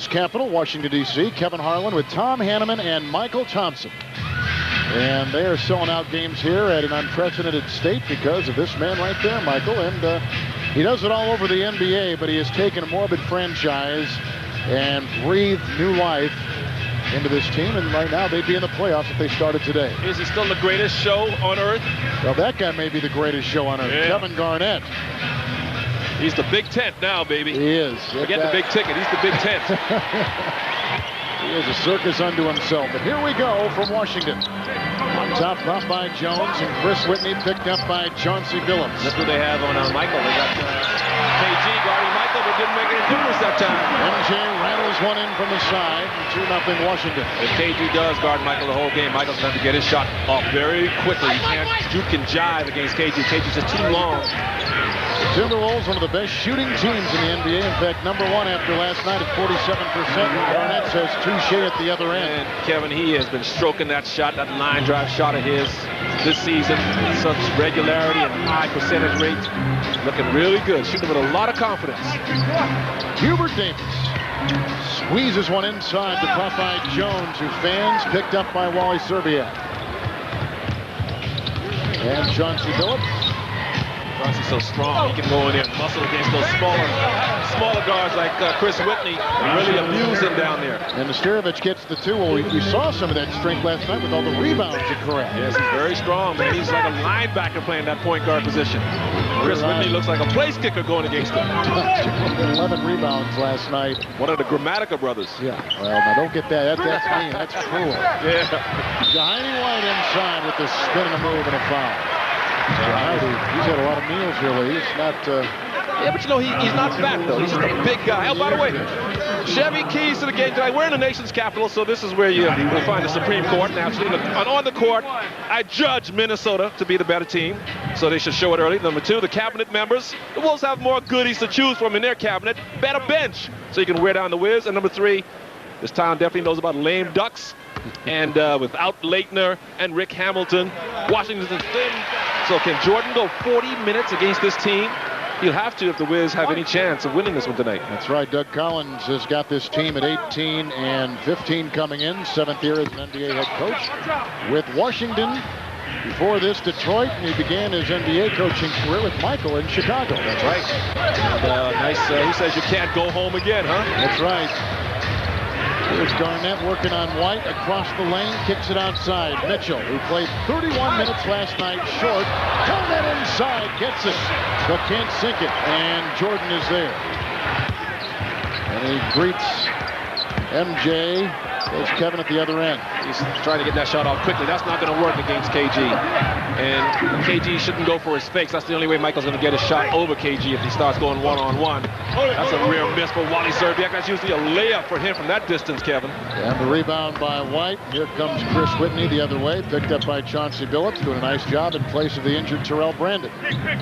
Capital, Washington, D.C. Kevin Harlan with Tom Hanneman and Michael Thompson. And they are selling out games here at an unprecedented state because of this man right there, Michael. And he does it all over the NBA, but he has taken a morbid franchise and breathed new life into this team. And right now, they'd be in the playoffs if they started today. Is he still the greatest show on earth? Well, that guy may be the greatest show on earth. Yeah. Kevin Garnett. He's the big tent now, baby. He is. Forget the big ticket. He's the big tent. He is a circus unto himself. But here we go from Washington. On top, brought by Jones, and Chris Whitney picked up by Chauncey Billups. That's what they have on Michael. They got KG guarding Michael, but didn't make any difference that time. MJ rattles one in from the side, 2-0 Washington. If KG does guard Michael the whole game, Michael's going to have to get his shot off very quickly. You can't juke and jive against KG. KG's just too long. The Timberwolves, one of the best shooting teams in the NBA. In fact, #1 after last night at 47%. Garnett says touche at the other end. And Kevin, he has been stroking that shot, that line drive shot of his this season with such regularity and high percentage rate. Looking really good, shooting with a lot of confidence. Hubert Davis squeezes one inside to Popeye Jones, who fans picked up by Wally Serbiak. And Chauncey Billups. Chauncey's so strong, he can go in there and muscle against those smaller guards like Chris Whitney. Really abuse him down there. And Nesterovic gets the two. Well, we saw some of that strength last night with all the rebounds he grabbed. Yes, he's very strong, man. He's like a linebacker playing that point guard position. Chris Whitney looks like a place kicker going against him. 11 rebounds last night. One of the Grammatica brothers. Yeah, well, now don't get that. That's mean. That's cruel. Yeah. Jahidi White inside with the spin and a move and a foul. He's had a lot of meals really. He's not. Yeah, but you know, he's not fat though. He's just a big guy. Oh, by the way, Chevy keys to the game tonight. We're in the nation's capital, so this is where you will find the Supreme Court. Now, actually, on the court, I judge Minnesota to be the better team, so they should show it early. Number 2, the cabinet members. The Wolves have more goodies to choose from in their cabinet. Better bench, so you can wear down the Wiz. And number 3, this town definitely knows about lame ducks. And without Leitner and Rick Hamilton, Washington's thin. So can Jordan go 40 minutes against this team? He'll have to if the Wiz have any chance of winning this one tonight. That's right. Doug Collins has got this team at 18 and 15 coming in. 7th year as an NBA head coach with Washington. Before this, Detroit, and he began his NBA coaching career with Michael in Chicago. That's right. And, nice. Who says you can't go home again, huh? That's right. Here's Garnett working on White across the lane, kicks it outside. Mitchell, who played 31 minutes last night, short. Garnett inside, gets it, but can't sink it. And Jordan is there. And he greets MJ. There's Kevin at the other end. He's trying to get that shot off quickly. That's not going to work against KG. And KG shouldn't go for his fakes. That's the only way Michael's going to get a shot over KG if he starts going one-on-one. That's a real miss for Wally Serbiak. That's usually a layup for him from that distance, Kevin. And the rebound by White. Here comes Chris Whitney the other way, picked up by Chauncey Billups, doing a nice job in place of the injured Terrell Brandon.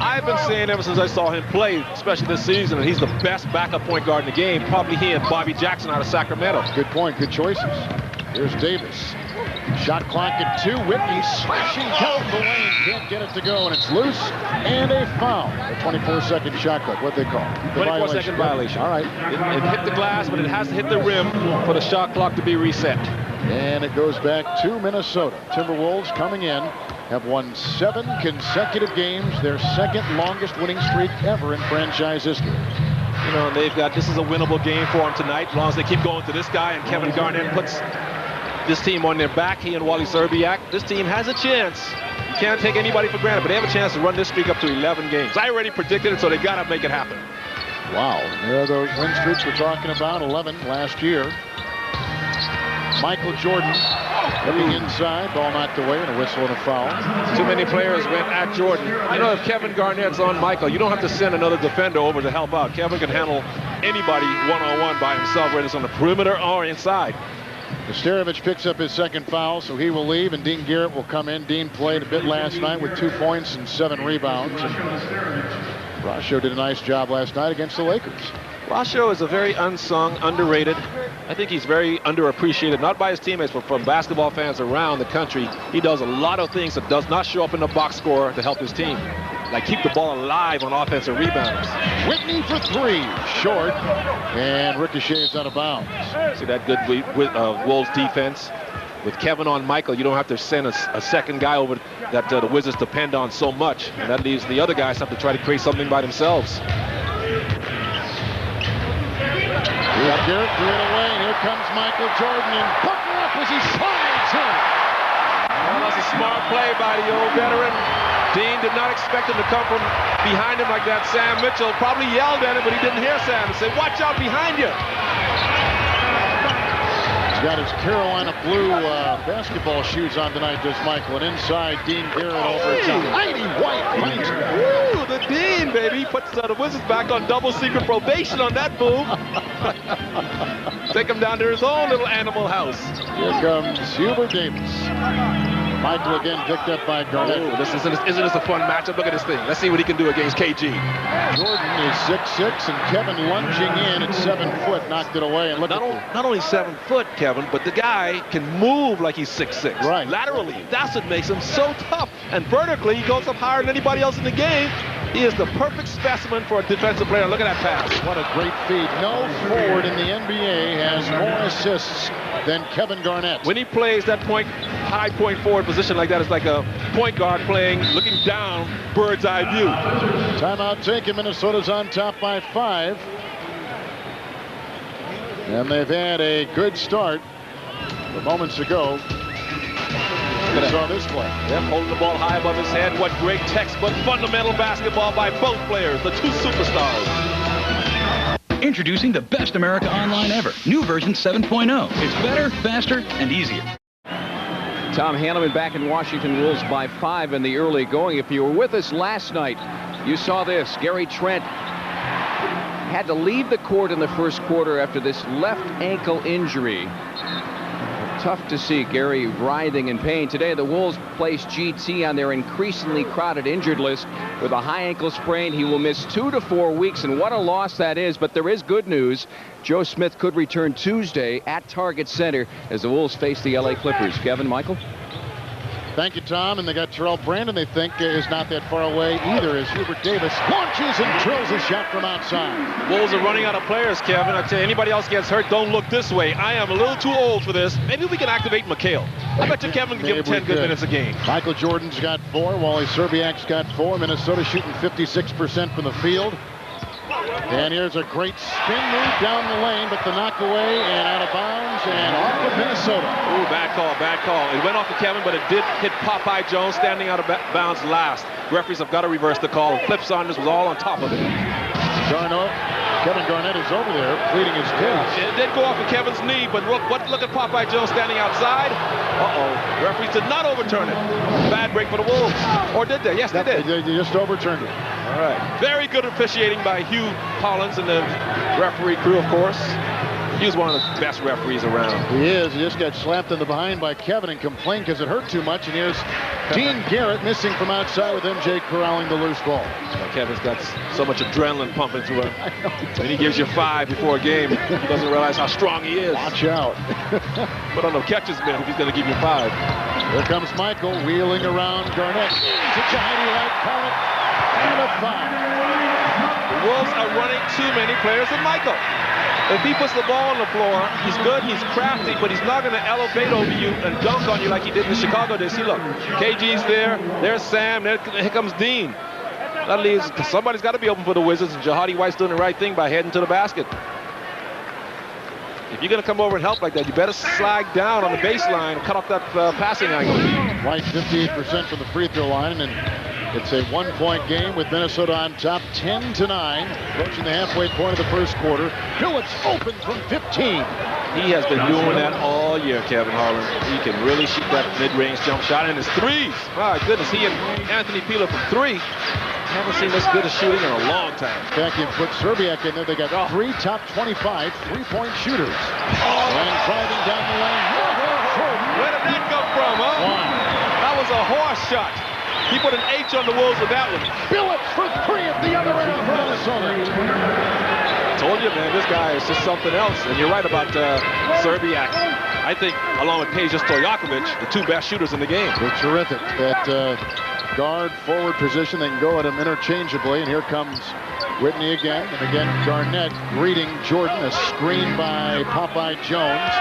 I've been saying ever since I saw him play, especially this season, and he's the best backup point guard in the game. Probably he and Bobby Jackson out of Sacramento. Good point. Good choices. Here's Davis. Shot clock at 2. Whitney slashing down the lane. Can't get it to go, and it's loose. And a foul. A 24-second shot clock. What'd they call it? 24-second violation. All right. It hit the glass, but it has to hit the rim for the shot clock to be reset. And it goes back to Minnesota. Timberwolves coming in have won 7 consecutive games. Their second longest winning streak ever in franchise history. You know, they've got, this is a winnable game for them tonight, as long as they keep going to this guy and Kevin Garnett puts this team on their back, he and Wally Serbiak. This team has a chance. You can't take anybody for granted, but they have a chance to run this streak up to 11 games. I already predicted it, so they got to make it happen. Wow, there are those win streaks we're talking about, 11 last year. Michael Jordan looking inside, ball knocked away, and a whistle and a foul. Too many players went at Jordan. You know, if Kevin Garnett's on Michael, you don't have to send another defender over to help out. Kevin can handle anybody one-on-one by himself, whether it's on the perimeter or inside. Nesterovic picks up his second foul, so he will leave, and Dean Garrett will come in. Dean played a bit last night with 2 points and 7 rebounds. Rasho did a nice job last night against the Lakers. Rasho is a very unsung, underrated. I think he's very underappreciated, not by his teammates, but from basketball fans around the country. He does a lot of things that does not show up in the box score to help his team. like keep the ball alive on offensive rebounds. Whitney for three, short, and ricochets out of bounds. See that good Wolves defense? With Kevin on Michael, you don't have to send a second guy over that the Wizards depend on so much. And that leaves the other guys have to try to create something by themselves. Garrett threw it away, and here comes Michael Jordan, and Butler up as he slides in. Well, that's a smart play by the old veteran. Dean did not expect him to come from behind him like that. Sam Mitchell probably yelled at him, but he didn't hear Sam and said, "Watch out behind you." He's got his Carolina blue basketball shoes on tonight, does Michael. And inside, Dean Garrett over to Heidi White. Finds it. Woo, the Dean, baby. He puts the Wizards back on double secret probation on that move. Take him down to his own little animal house. Here comes Hubert Davis. Michael again picked up by Garnett. Ooh, isn't this a fun matchup? Look at this thing. Let's see what he can do against KG. Jordan is 6'6", and Kevin lunging in at 7 foot, knocked it away. And look not only 7 foot, Kevin, but the guy can move like he's 6'6". Right. Laterally, that's what makes him so tough. And vertically, he goes up higher than anybody else in the game. He is the perfect specimen for a defensive player. Look at that pass. What a great feed. No forward in the NBA has more assists than Kevin Garnett. When he plays that high point forward position like that, it's like a point guard playing, looking down, bird's eye view. Timeout taken. Minnesota's on top by 5. And they've had a good start. But moments ago, we saw this play. Yep, holding the ball high above his head. What great textbook fundamental basketball by both players, the two superstars. Introducing the best America Online ever. New version 7.0. It's better, faster, and easier. Tom Hanneman back in Washington, Wolves by 5 in the early going. If you were with us last night, you saw this. Gary Trent had to leave the court in the first quarter after this left ankle injury. Tough to see Gary writhing in pain. Today, the Wolves placed GT on their increasingly crowded injured list with a high ankle sprain. He will miss 2 to 4 weeks, and what a loss that is. But there is good news. Joe Smith could return Tuesday at Target Center as the Wolves face the LA Clippers. Kevin, Michael? Thank you, Tom. And they got Terrell Brandon, they think, is not that far away either, as Hubert Davis launches and drills a shot from outside. Wolves are running out of players, Kevin. I tell you, anybody else gets hurt, don't look this way. I am a little too old for this. Maybe we can activate McHale. I bet you Kevin can give him 10 good minutes a game. Michael Jordan's got 4. Wally Serbiak's got 4. Minnesota shooting 56% from the field. And here's a great spin move down the lane, but the knock away and out of bounds and off of Minnesota. Ooh, bad call, bad call. It went off of Kevin, but it did hit Popeye Jones standing out of bounds last. Referees have got to reverse the call. Flip Saunders was all on top of it. Kevin Garnett is over there pleading his case. It did go off of Kevin's knee, but look at Popeye Jones standing outside. Uh-oh. Referees did not overturn it. Bad break for the Wolves. Or did they? Yes, they did. They just overturned it. All right. Very good officiating by Hugh Collins and the referee crew, of course. He was one of the best referees around. He is. He just got slapped in the behind by Kevin and complained because it hurt too much. And here's Dean Garrett missing from outside with MJ corralling the loose ball. Well, Kevin's got so much adrenaline pumping through him. When he gives you 5 before a game, he doesn't realize how strong he is. Watch out. Put on the catcher's mitt if he's going to give you 5. Here comes Michael wheeling around Garnett. Into Heidi White, call it, and a 5. The Wolves are running too many players with Michael. If he puts the ball on the floor, he's good, he's crafty, but he's not going to elevate over you and dunk on you like he did in Chicago days. See, look, KG's there, there's Sam, here comes Dean. That leaves, somebody's got to be open for the Wizards, and Jahadi White's doing the right thing by heading to the basket. If you're going to come over and help like that, you better slide down on the baseline and cut off that passing angle. White 58% from the free throw line, and it's a 1-point game with Minnesota on top 10-9, approaching the halfway point of the first quarter. Phillips open from 15. He has been doing that all year, Kevin Harlan. He can really shoot that mid-range jump shot, and his threes. My goodness, he and Anthony Peeler from 3. Haven't seen this good a shooting in a long time. Back in, put Serbiak in there. They got 3 top 25 3-point shooters. And driving down the lane. Where did that come from, huh? That was a horse shot. He put an H on the Wolves with that one. Phillips for 3 at the other end for Minnesota. Told you, man, this guy is just something else. And you're right about Serbiak. I think, along with Peja Stojakovic, the 2 best shooters in the game. They're terrific. That guard forward position. They can go at him interchangeably. And here comes Whitney again. And again, Garnett greeting Jordan. A screen by Popeye Jones.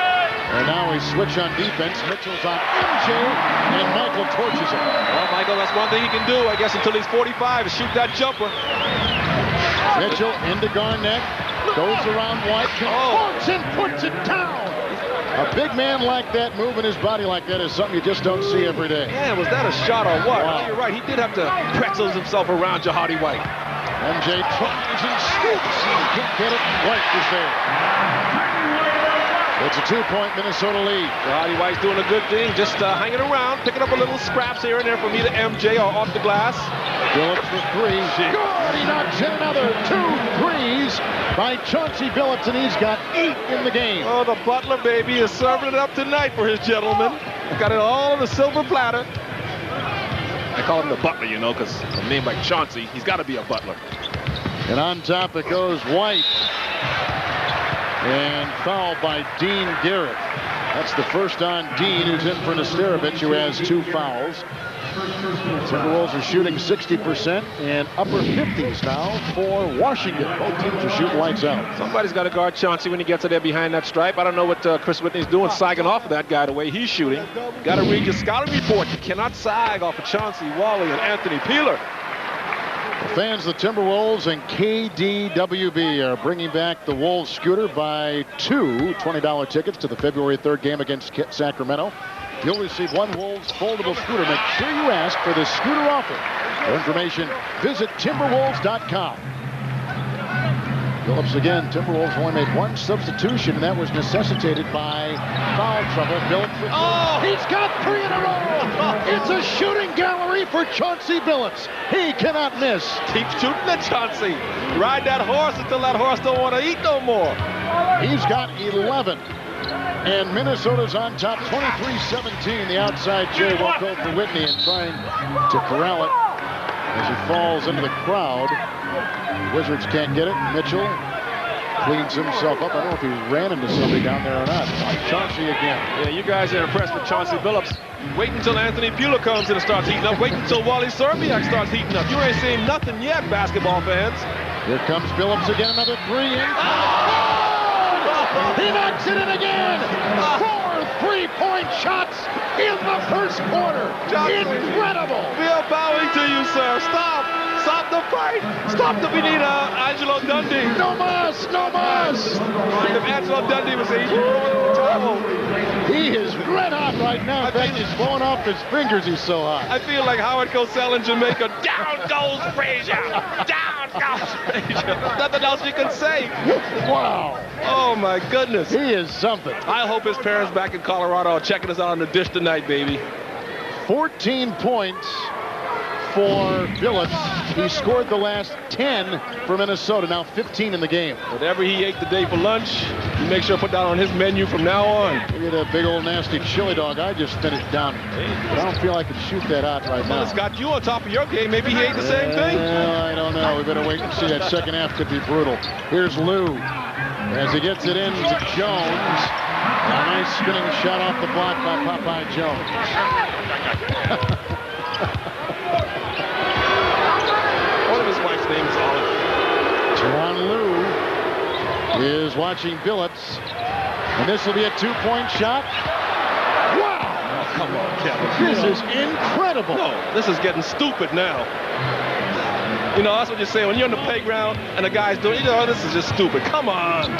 And now we switch on defense. Mitchell's on MJ, and Michael torches him. Well, Michael, that's one thing he can do, I guess, until he's 45, is shoot that jumper. Mitchell into Garnett. Goes around White. Converts and puts it down. A big man like that, moving his body like that, is something you just don't see every day. Man, was that a shot or what? Wow. You're right. He did have to pretzel himself around Jahadi White. MJ tries and scoops. Can't get it. White is there. It's a 2-point Minnesota lead. Jahadi White's doing a good thing, just hanging around, picking up a little scraps here and there from either MJ or off the glass. Billups for three. Good. He knocks in another 2 threes by Chauncey Billups, and he's got 8 in the game. Oh, the Butler baby is serving it up tonight for his gentleman. Got it all on the silver platter. I call him the Butler, you know, because a name like Chauncey, he's got to be a Butler. And on top it goes White. And fouled by Dean Garrett. That's the first on Dean, who's in for Nesterovic, who has 2 fouls. Timberwolves are shooting 60% and upper 50s now for Washington. Both teams are shooting lights out. Somebody's got to guard Chauncey when he gets there behind that stripe. I don't know what Chris Whitney's doing, sagging off of that guy the way he's shooting. Got to read your scouting report. You cannot sag off of Chauncey, Wally, and Anthony Peeler. The fans of the Timberwolves and KDWB are bringing back the Wolves scooter. Buy 2 $20 tickets to the February 3rd game against Sacramento. You'll receive 1 Wolves foldable scooter. Make sure you ask for the scooter offer. For information, visit Timberwolves.com. Billups again. Timberwolves only made 1 substitution, and that was necessitated by foul trouble. Billups for 3. He's got 3 in a row. It's a shooting gallery for Chauncey Billups. He cannot miss. Keep shooting at Chauncey. Ride that horse until that horse don't want to eat no more. He's got 11. And Minnesota's on top, 23-17. The outside Jay walk over for Whitney and trying to corral it as he falls into the crowd. Wizards can't get it. Mitchell cleans himself up. I don't know if he ran into somebody down there or not. Chauncey again. Yeah, you guys are impressed with Chauncey Billups. Wait until Anthony Peeler comes in and starts heating up. Wait until Wally Serbiak starts heating up. You ain't seen nothing yet, basketball fans. Here comes Billups again. Another 3 in. He knocks it in again. 4 3-point shots in the first quarter. Incredible. We are bowing to you, sir. Stop. Stop the fight. Stop the Benita. Angelo Dundee. No mas. No mas. If Angelo Dundee was here, he'd be throwing the towel. He is red hot right now. In fact, he's blowing off his fingers. He's so hot. I feel like Howard Cosell in Jamaica. Down goes Frazier. Down goes Frazier. Nothing else you can say. Wow. Oh, my goodness. He is something. I hope his parents back in Colorado are checking us out on the dish tonight, baby. 14 points for Billups. He scored the last 10 for Minnesota. Now 15 in the game. Whatever he ate today for lunch, he make sure to put that on his menu from now on. Look at that big old nasty chili dog I just finished down. But I don't feel I can shoot that out right now. Well, it's got you on top of your game. Maybe he ate the same thing. Well, I don't know. We better wait and see. That second half could be brutal. Here's Lou as he gets it in to Jones. A nice spinning shot off the block by Popeye Jones. One of his wife's name is Olive. Teron Lou is watching Billups. And this will be a 2-point shot. Wow! Oh, come on, Kevin. This is incredible. No, this is getting stupid now. You know, that's what you're saying. When you're in the playground and the guy's doing, you know, this is just stupid. Come on.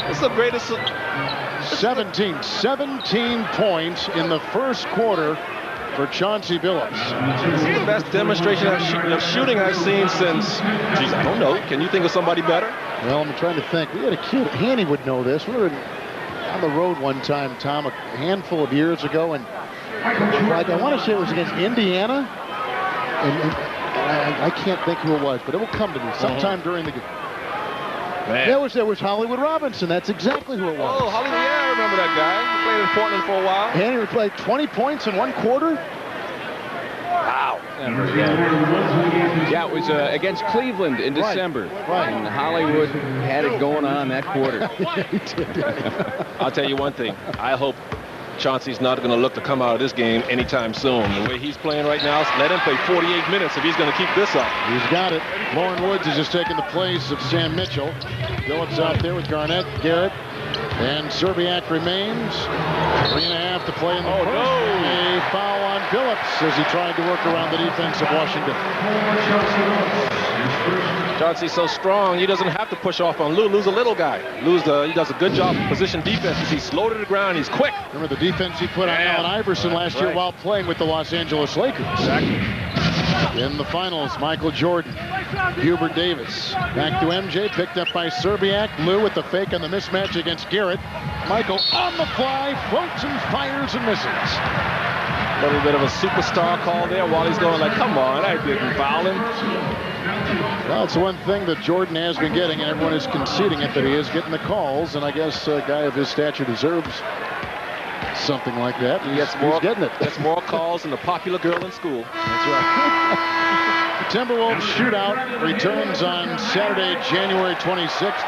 This is the greatest. 17 points in the first quarter for Chauncey Billups. This is the best demonstration of shooting I've seen since, geez, I don't know. Can you think of somebody better? Well, I'm trying to think. We had a kid, Hanny would know this. We were on the road one time, Tom, a handful of years ago, and I want to say it was against Indiana. And I can't think who it was, but it will come to me sometime during the game. There was Hollywood Robinson. That's exactly who it was. Oh, Hollywood, yeah, I remember that guy. He played in Portland for a while. Henry played 20 points in 1 quarter. Wow. Yeah, it was against Cleveland in December. Right. And Hollywood had it going on that quarter. He did. I'll tell you one thing. I hope Chauncey's not going to look to come out of this game anytime soon. The way he's playing right now, let him play 48 minutes if he's going to keep this up. He's got it. Lauren Woods has just taken the place of Sam Mitchell. Phillips out there with Garnett, Garrett, and Serbiak remains. 3.5 to play in the first. No. A foul on Phillips as he tried to work around the defense of Washington. Chauncey's so strong, he doesn't have to push off on Lou. Lou's a little guy. He does a good job of position defenses. He's slow to the ground. He's quick. Remember the defense he put on Allen Iverson last year while playing with the Los Angeles Lakers. Exactly. In the finals, Michael Jordan, Hubert Davis. Back to MJ, picked up by Serbiak. Lou with the fake on the mismatch against Garrett. Michael on the fly, floats and fires and misses. A little bit of a superstar call there while he's going like, come on, I didn't foul him. Well, it's one thing that Jordan has been getting, and everyone is conceding it, that he is getting the calls, and I guess a guy of his stature deserves something like that. He's getting it. Gets more calls than the popular girl in school. That's right. The Timberwolves shootout returns on Saturday, January 26th.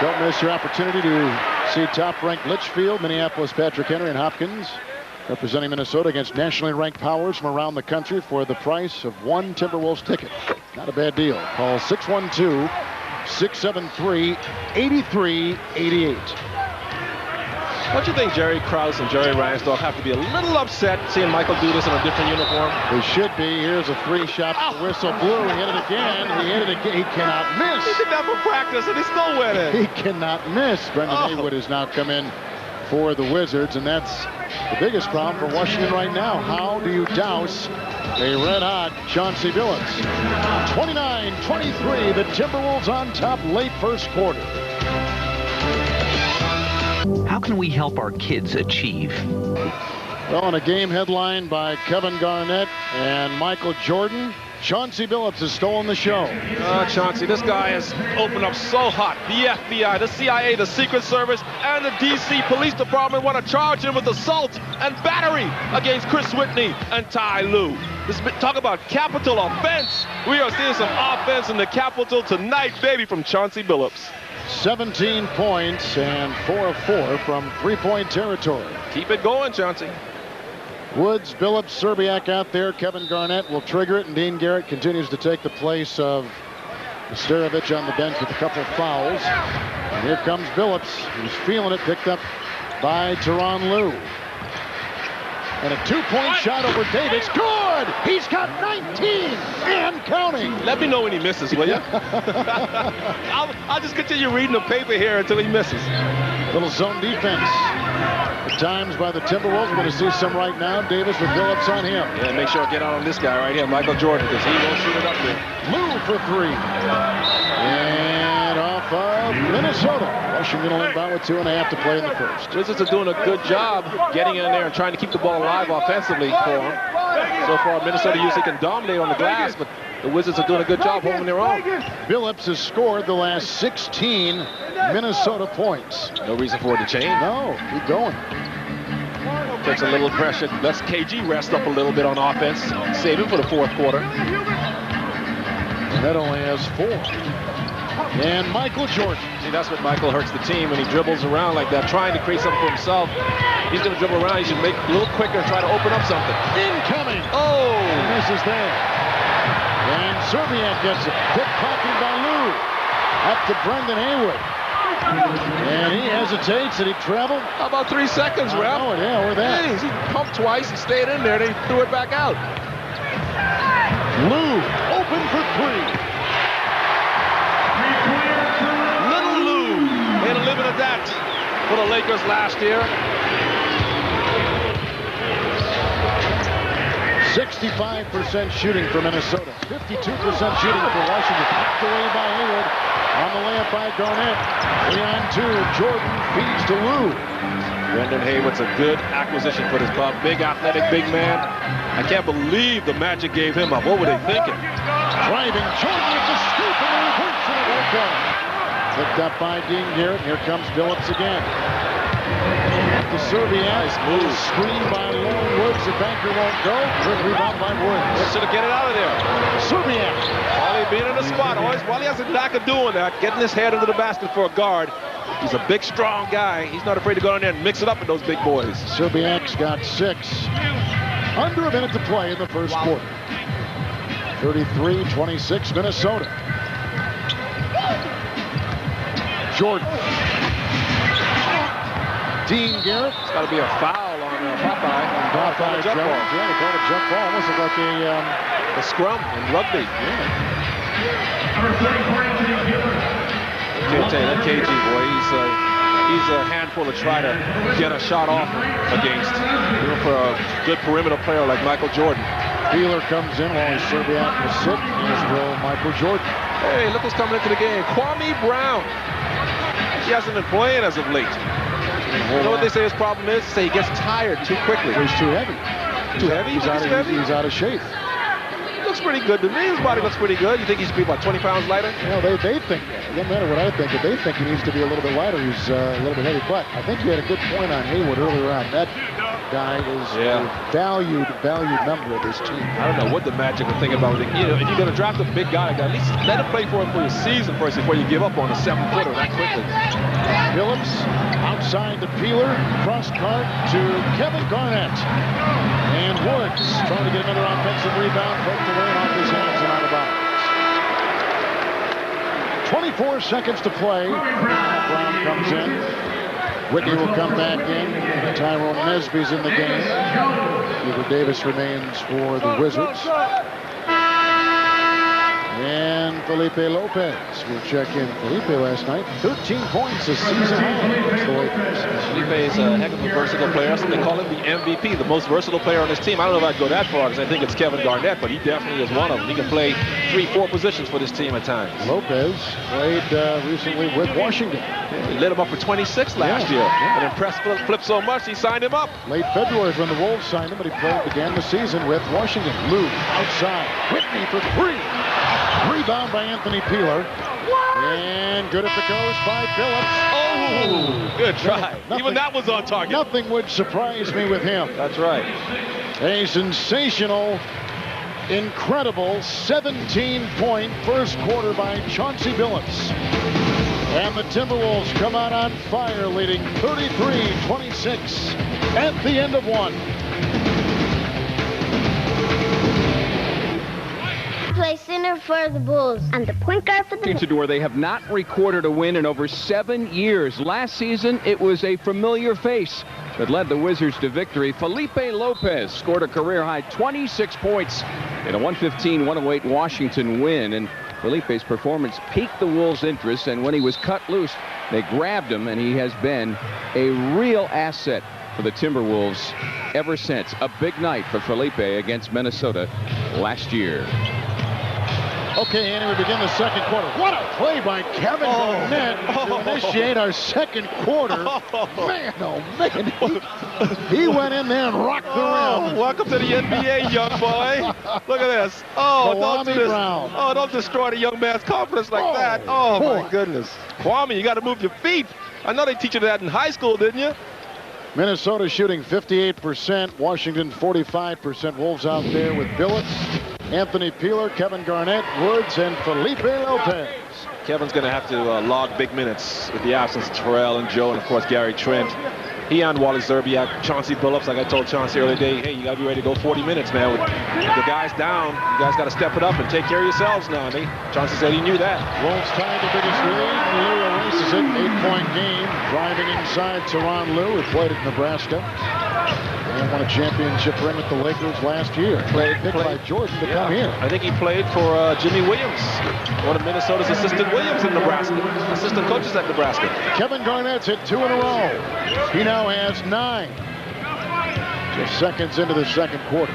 Don't miss your opportunity to see top-ranked Litchfield, Minneapolis, Patrick Henry, and Hopkins representing Minnesota against nationally ranked powers from around the country for the price of one Timberwolves ticket. Not a bad deal. Call 612-673-8388. Don't you think Jerry Krause and Jerry Reinsdorf have to be a little upset seeing Michael do this in a different uniform? They should be. Here's a three-shot whistle blew. He hit it again. He hit it again. He cannot miss. He did that for practice, and he still went in. He cannot miss. Brendan Haywood has now come in for the Wizards, and that's the biggest problem for Washington right now. How do you douse a red-hot Chauncey Billups? 29-23, the Timberwolves on top late first quarter. How can we help our kids achieve? Well, in a game headlined by Kevin Garnett and Michael Jordan, Chauncey Billups has stolen the show. Chauncey, this guy has opened up so hot. The FBI, the CIA, the Secret Service, and the D.C. Police Department want to charge him with assault and battery against Chris Whitney and Ty Lue. Talk about capital offense. We are seeing some offense in the Capitol tonight, baby, from Chauncey Billups. 17 points and 4 of 4 from three-point territory. Keep it going, Chauncey. Woods, Billups, Serbiak out there. Kevin Garnett will trigger it, and Dean Garrett continues to take the place of Starovich on the bench with a couple of fouls. And here comes Billups, who's feeling it, picked up by Tyronn Lue. And a two-point shot over Davis. Good! He's got 19 and counting. Let me know when he misses, will you? I'll just continue reading the paper here until he misses. Little zone defense. At times by the Timberwolves. We're going to see some right now. Davis with Billups on him. Yeah, make sure I get out on this guy right here, Michael Jordan, because he won't shoot it up there. Lue for three. And off of Minnesota. Washington will inbound with 2.5 to play in the first. Wizards are doing a good job getting in there and trying to keep the ball alive offensively for them. So far, Minnesota usually can dominate on the glass, but the Wizards are doing a good job holding their own. Billups has scored the last 16 Minnesota points. No reason for it to change. No, keep going. Takes a little pressure. Lets KG rest up a little bit on offense. Save him for the fourth quarter. And that only has 4. And Michael Jordan. See, that's what Michael hurts the team when he dribbles around like that, trying to create something for himself. He's going to dribble around. He should make it a little quicker and try to open up something. Incoming. Oh! Misses there. And Serbiak gets it. Pickpocketed by Lue. Up to Brendan Haywood. And he hesitates. Did he travel? How about 3 seconds, Ralph? Oh, yeah, where that? Jeez, he pumped twice. He stayed in there. Then he threw it back out. Lue open for 3. Little Lue made a living at that for the Lakers last year. 65% shooting for Minnesota. 52% shooting for Washington. Knocked away by Hayward. On the layup by Garnett. 3-on-2. Jordan feeds to Lue. Brendan Haywood's a good acquisition for this club. Big, athletic, big man. I can't believe the Magic gave him up. What were they thinking? Driving Jordan with the scoop and the reverse and it won't go. Picked up by Dean Garrett. Here comes Billups again. The Serbiak. Nice move. Screen by Lauren Woods. The banker won't go. Quick rebound by Woods. Should have get it out of there. Serbiak. Wally being in the spot. Wally has a knack of doing that. Getting his head into the basket for a guard. He's a big, strong guy. He's not afraid to go in there and mix it up with those big boys. Serbiak's got 6. Under a minute to play in the first quarter. 33-26 Minnesota. Jordan. Dean Garrett. It's got to be a foul on Popeye. Popeye jump ball. Yeah, they called a jump ball. Almost like a scrum in rugby. Yeah. Can't tell you, that KG boy, he's a handful to try to get a shot off against. For a good perimeter player like Michael Jordan. Peeler comes in while Serbiak was sick. As will Michael Jordan. Hey, look who's coming into the game. Kwame Brown. He hasn't been playing as of late. You know what they say his problem is? They say he gets tired too quickly. He's too heavy. Too heavy? He's out of shape. He looks pretty good to me. His body looks pretty good. You think he should be about 20 pounds lighter? You know, they think, it doesn't matter what I think, but they think he needs to be a little bit lighter. He's a little bit heavy. But I think you had a good point on Hayward earlier on. That guy is a valued member of this team. I don't know what the magic of thing about it. You know, if you're going to draft a big guy like that, at least let him play for your season first before you give up on a 7-footer that quickly. Phillips outside to Peeler, cross cart to Kevin Garnett. And Woods trying to get another offensive rebound, poked away and off his hands and out of bounds. 24 seconds to play. Brown comes in. Whitney will come back in. Tyrone Nesby's in the game. Hubert Davis remains for the Wizards. And Felipe Lopez will check in. Felipe last night, 13 points, a season high against the Lakers. Felipe is a heck of a versatile player. So they call him the MVP, the most versatile player on this team. I don't know if I'd go that far because I think it's Kevin Garnett, but he definitely is one of them. He can play 3-4 positions for this team at times. Lopez played recently with Washington. Yeah, he lit him up for 26 last year. And impressed Flip so much, he signed him up. Late February is when the Wolves signed him, but he began the season with Washington. Lou outside. Whitney for 3. Rebound by Anthony Peeler. And good if it goes by Phillips. Oh, good try. Even that was on target. Nothing would surprise me with him. That's right. A sensational, incredible 17-point first quarter by Chauncey Billups. And the Timberwolves come out on fire, leading 33-26 at the end of one. Play center for the Bulls and the point guard for the Where they have not recorded a win in over 7 years. Last season, it was a familiar face that led the Wizards to victory. Felipe Lopez scored a career-high 26 points in a 115-108 Washington win. And Felipe's performance piqued the Wolves' interest, and when he was cut loose, they grabbed him, and he has been a real asset for the Timberwolves ever since. A big night for Felipe against Minnesota last year. Okay, Andy, we begin the second quarter. What a play by Kevin Garnett to initiate our second quarter. Man, oh man, he went in there and rocked the rim. Welcome to the NBA, young boy. Look at this. Oh, don't do this. Brown. Oh, don't destroy the young man's confidence like that. Oh, my goodness. Kwame, you got to move your feet. I know they teach you that in high school, didn't you? Minnesota shooting 58%, Washington 45%. Wolves out there with Billups, Anthony Peeler, Kevin Garnett, Woods, and Felipe Lopez. Kevin's going to have to log big minutes with the absence of Terrell and Joe and, of course, Gary Trent. He and Wally Zerbiak, Chauncey Billups, like I told Chauncey earlier today, hey, you got to be ready to go 40 minutes, man. With the guys down, you guys got to step it up and take care of yourselves now. And Chauncey said he knew that. Wolves tied the biggest lead. Lou erases it. 8-point game. Driving inside Tyronn Lue, who played at Nebraska. And won a championship ring with the Lakers last year. Picked by Jordan to come here. I think he played for Jimmy Williams, one of Minnesota's assistant Williams in Nebraska, assistant coaches at Nebraska. Kevin Garnett's hit 2 in a row. He now has 9. Just seconds into the second quarter.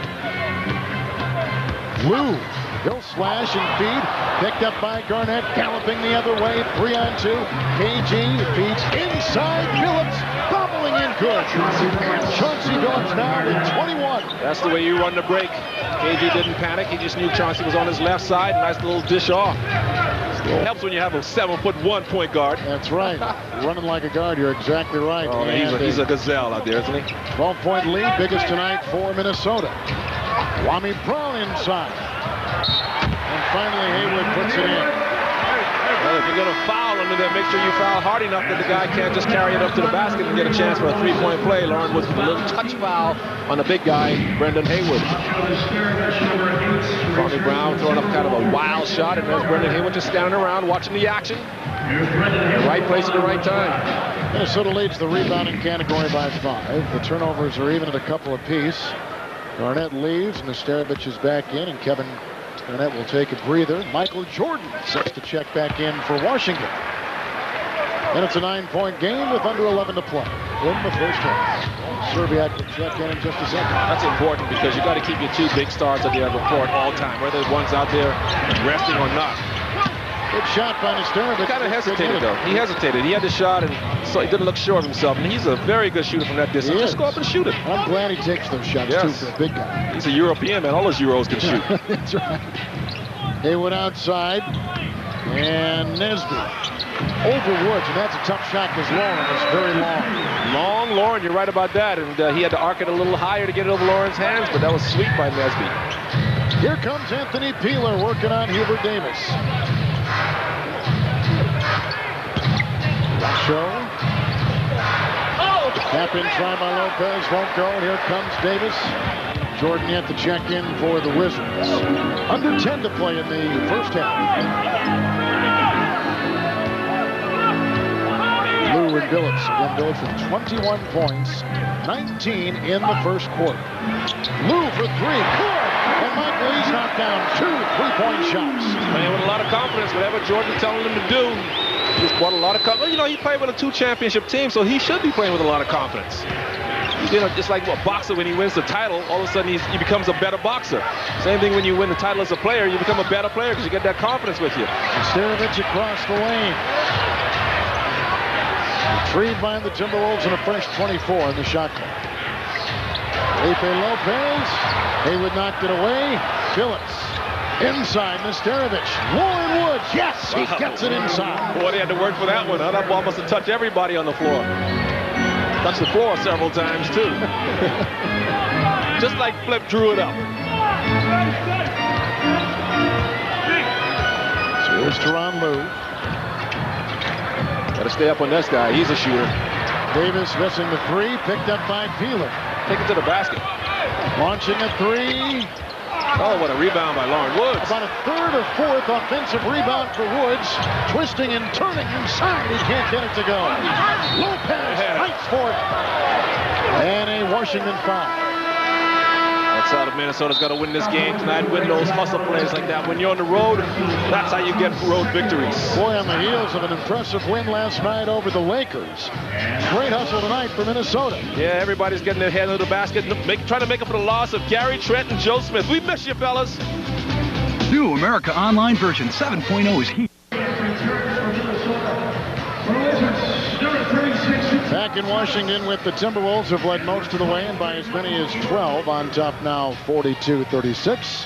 Lou, he'll slash and feed. Picked up by Garnett, galloping the other way. 3-on-2. KG feeds inside. Billups bubbling in good. Chauncey Billups now with 21. That's the way you run the break. KG didn't panic. He just knew Chauncey was on his left side. Nice little dish off. It helps when you have a 7'1" point guard. That's right. Running like a guard. You're exactly right. Oh, he's a gazelle out there, isn't he? 12-point lead, biggest tonight for Minnesota. Kwame Brown inside. And finally, Hayward puts it in. Well, if you're going to foul on lineman there, make sure you foul hard enough that the guy can't just carry it up to the basket and get a chance for a three-point play. Lauren Woods with a little touch foul on the big guy, Brendan Haywood. Kwame Brown throwing up kind of a wild shot, and there's Brendan Haywood just standing around watching the action. The right place at the right time. Minnesota leads the rebounding category by 5. The turnovers are even at a couple apiece. Garnett leaves, and Nesterovic is back in, and Kevin Garnett will take a breather. Michael Jordan sets to check back in for Washington. And it's a 9-point game with under 11 to play in the first half. Serbiak will check in just a second. That's important because you got to keep your 2 big stars at the other court all time, whether one's out there resting or not. Good shot by Nesterovic. He kind of hesitated, though. He hesitated. He had the shot, and so he didn't look sure of himself. And he's a very good shooter from that distance. Just go up and shoot it. I'm glad he takes those shots, too, for a big guy. He's a European, man. All those Euros can shoot. That's right. Haywood outside, and Nesby over Woods, and that's a tough shot because Lauren is very long. Long Lauren, you're right about that. And he had to arc it a little higher to get it over Lauren's hands, but that was sweet by Nesby. Here comes Anthony Peeler working on Hubert Davis. Show. Tap-in try by Lopez, won't go. Here comes Davis. Jordan yet to check in for the Wizards. Under 10 to play in the first half. Lou and Billets. Again, Billets with 21 points, 19 in the first quarter. Lou for 3. Good. And Michael, he's knocked down 2 3-point shots. Playing with a lot of confidence, whatever Jordan's telling him to do. He's brought a lot of confidence. You know, he played with a 2 championship team, so he should be playing with a lot of confidence. You know, it's like a boxer when he wins the title, all of a sudden he becomes a better boxer. Same thing when you win the title as a player, you become a better player because you get that confidence with you. Nesterovic across the lane. Retrieved by the Timberwolves in a fresh 24 in the shot clock. Felipe Lopez. Haywood knocked it away. Phillips. Inside, Nesterovic. Lauren Woods. Yes, he gets it inside. Boy, they had to work for that one, huh? That ball must have touched everybody on the floor. Touched the floor several times, too. Just like Flip drew it up. So here's Tyronn Lue. Got to stay up on this guy. He's a shooter. Davis missing the 3, picked up by Peeler. Take it to the basket. Launching a 3. Oh, what a rebound by Lauren Woods. About a 3rd or 4th offensive rebound for Woods. Twisting and turning inside. He can't get it to go. Lopez fights for it. And a Washington foul. That's how the Minnesota's got to win this game tonight. Win those hustle plays like that. When you're on the road, that's how you get road victories. Boy, on the heels of an impressive win last night over the Lakers. Great hustle tonight for Minnesota. Yeah, everybody's getting their hand in the basket, trying to make up for the loss of Gary Trent and Joe Smith. We miss you, fellas. New America Online version 7.0 is here. Back in Washington with the Timberwolves have led most of the way and by as many as 12 on top now 42-36.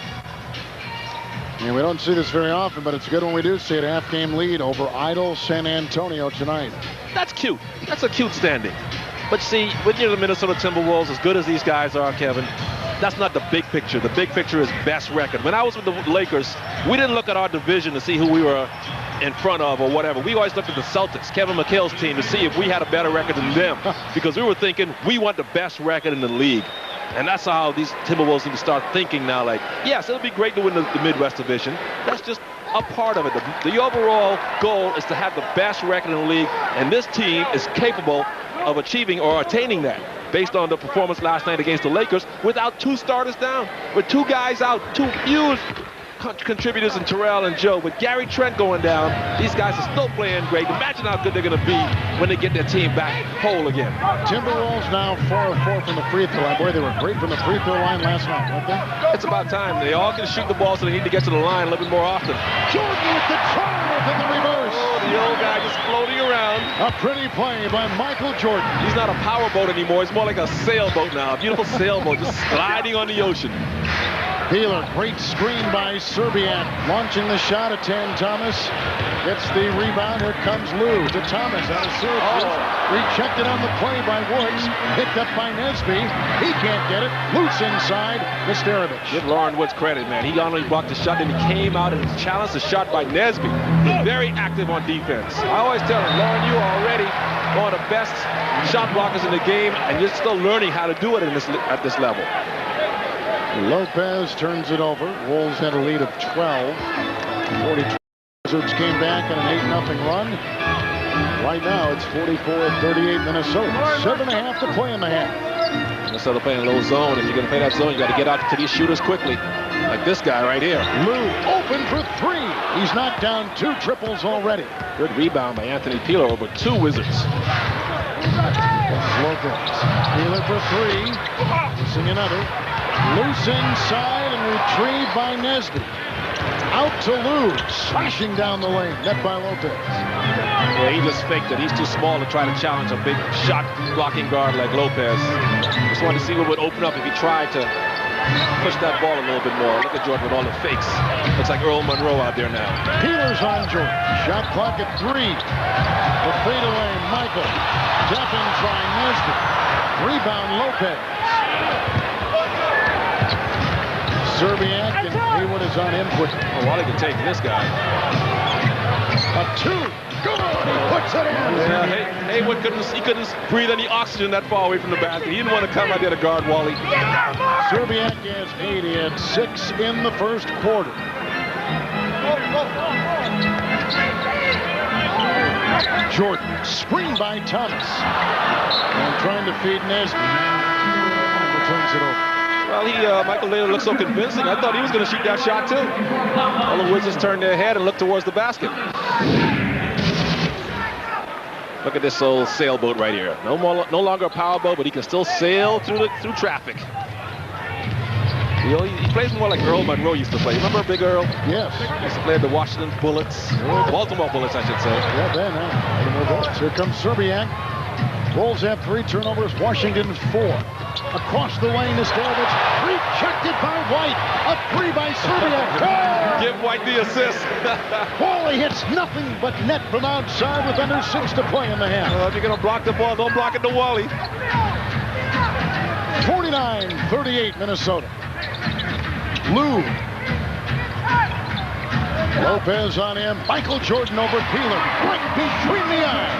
And we don't see this very often, but it's good when we do see it. Half-game lead over idle San Antonio tonight. That's cute. That's a cute standing. But see, when you're the Minnesota Timberwolves, as good as these guys are, Kevin, that's not the big picture. The big picture is best record. When I was with the Lakers, we didn't look at our division to see who we were in front of or whatever. We always looked at the Celtics, Kevin McHale's team, to see if we had a better record than them because we were thinking we want the best record in the league. And that's how these Timberwolves need to start thinking now, like, yes, it'll be great to win the Midwest Division. That's just a part of it. The overall goal is to have the best record in the league, and this team is capable of achieving or attaining that based on the performance last night against the Lakers without 2 starters down, with 2 guys out, 2 huge contributors in Terrell and Joe. With Gary Trent going down, these guys are still playing great. Imagine how good they're going to be when they get their team back whole again. Timberwolves now 4 of 4 from the free throw line. Boy, they were great from the free throw line last night, weren't they? It's about time. They all can shoot the ball, so they need to get to the line a little bit more often. Jordan with the triumph in the reverse. Oh, the old guy just floating around. A pretty play by Michael Jordan. He's not a powerboat anymore. It's more like a sailboat now. A beautiful sailboat just sliding on the ocean. Peeler, great screen by Serbiak. Launching the shot at Tan Thomas. Gets the rebound. Here comes Lou to Thomas out of Syracuse. Rechecked it on the play by Woods. Picked up by Nesby. He can't get it. Loose inside. Misterovich. Give Lauren Woods credit, man. He not only blocked the shot, then he came out and challenged the shot by Nesby. He's very active on defense. I always tell him, Lauren, you are already one of the best shot blockers in the game, and you're still learning how to do it at this level. Lopez turns it over. Wolves had a lead of 12. 42. Wizards came back in an 8-0 run. Right now it's 44-38 Minnesota. 7.5 to play in the half. Minnesota playing low zone. If you're going to play that zone, you got to get out to these shooters quickly. Like this guy right here. Lou open for 3. He's knocked down 2 triples already. Good rebound by Anthony Peeler over 2 Wizards. Lopez. Peeler for 3. Missing another. Loose inside and retrieved by Nesby. Out to Lou, slashing down the lane. Net by Lopez. Yeah, he just faked it. He's too small to try to challenge a big shot blocking guard like Lopez. Just wanted to see what would open up if he tried to push that ball a little bit more. Look at Jordan with all the fakes. Looks like Earl Monroe out there now. Peeler's on Jordan. Shot clock at 3. The fadeaway, Michael. Tap-in try Nesby. Rebound Lopez. Serbiak and Haywood is on him quickly. Oh, Wally can take this guy. A 2. Good. Puts it in. Yeah, Haywood couldn't breathe any oxygen that far away from the basket. He didn't want to come out there to guard Wally. Serbiak has 8. He had 6 in the first quarter. Jordan, screen by Thomas. And trying to feed Nesby. Returns it over. Well, Michael Later looked so convincing. I thought he was going to shoot that shot, too. All the Wizards turned their head and looked towards the basket. Look at this old sailboat right here. No longer a power boat, but he can still sail through traffic. He plays more like Earl Monroe used to play. Remember Big Earl? Yes. He used to play at the Washington Bullets. Baltimore Bullets, I should say. Yeah, Ben, huh? Here comes Serbiak. Wolves have 3 turnovers. Washington 4. Across the lane, Misterovich. Rejected by White. A 3 by Serbiak. Oh! Give White the assist. Wally hits nothing but net from outside with under 6 to play in the half. If you're going to block the ball, don't block it to Wally. 49-38 Minnesota. Lou. Lopez on him. Michael Jordan over Peeler. Right between the eyes.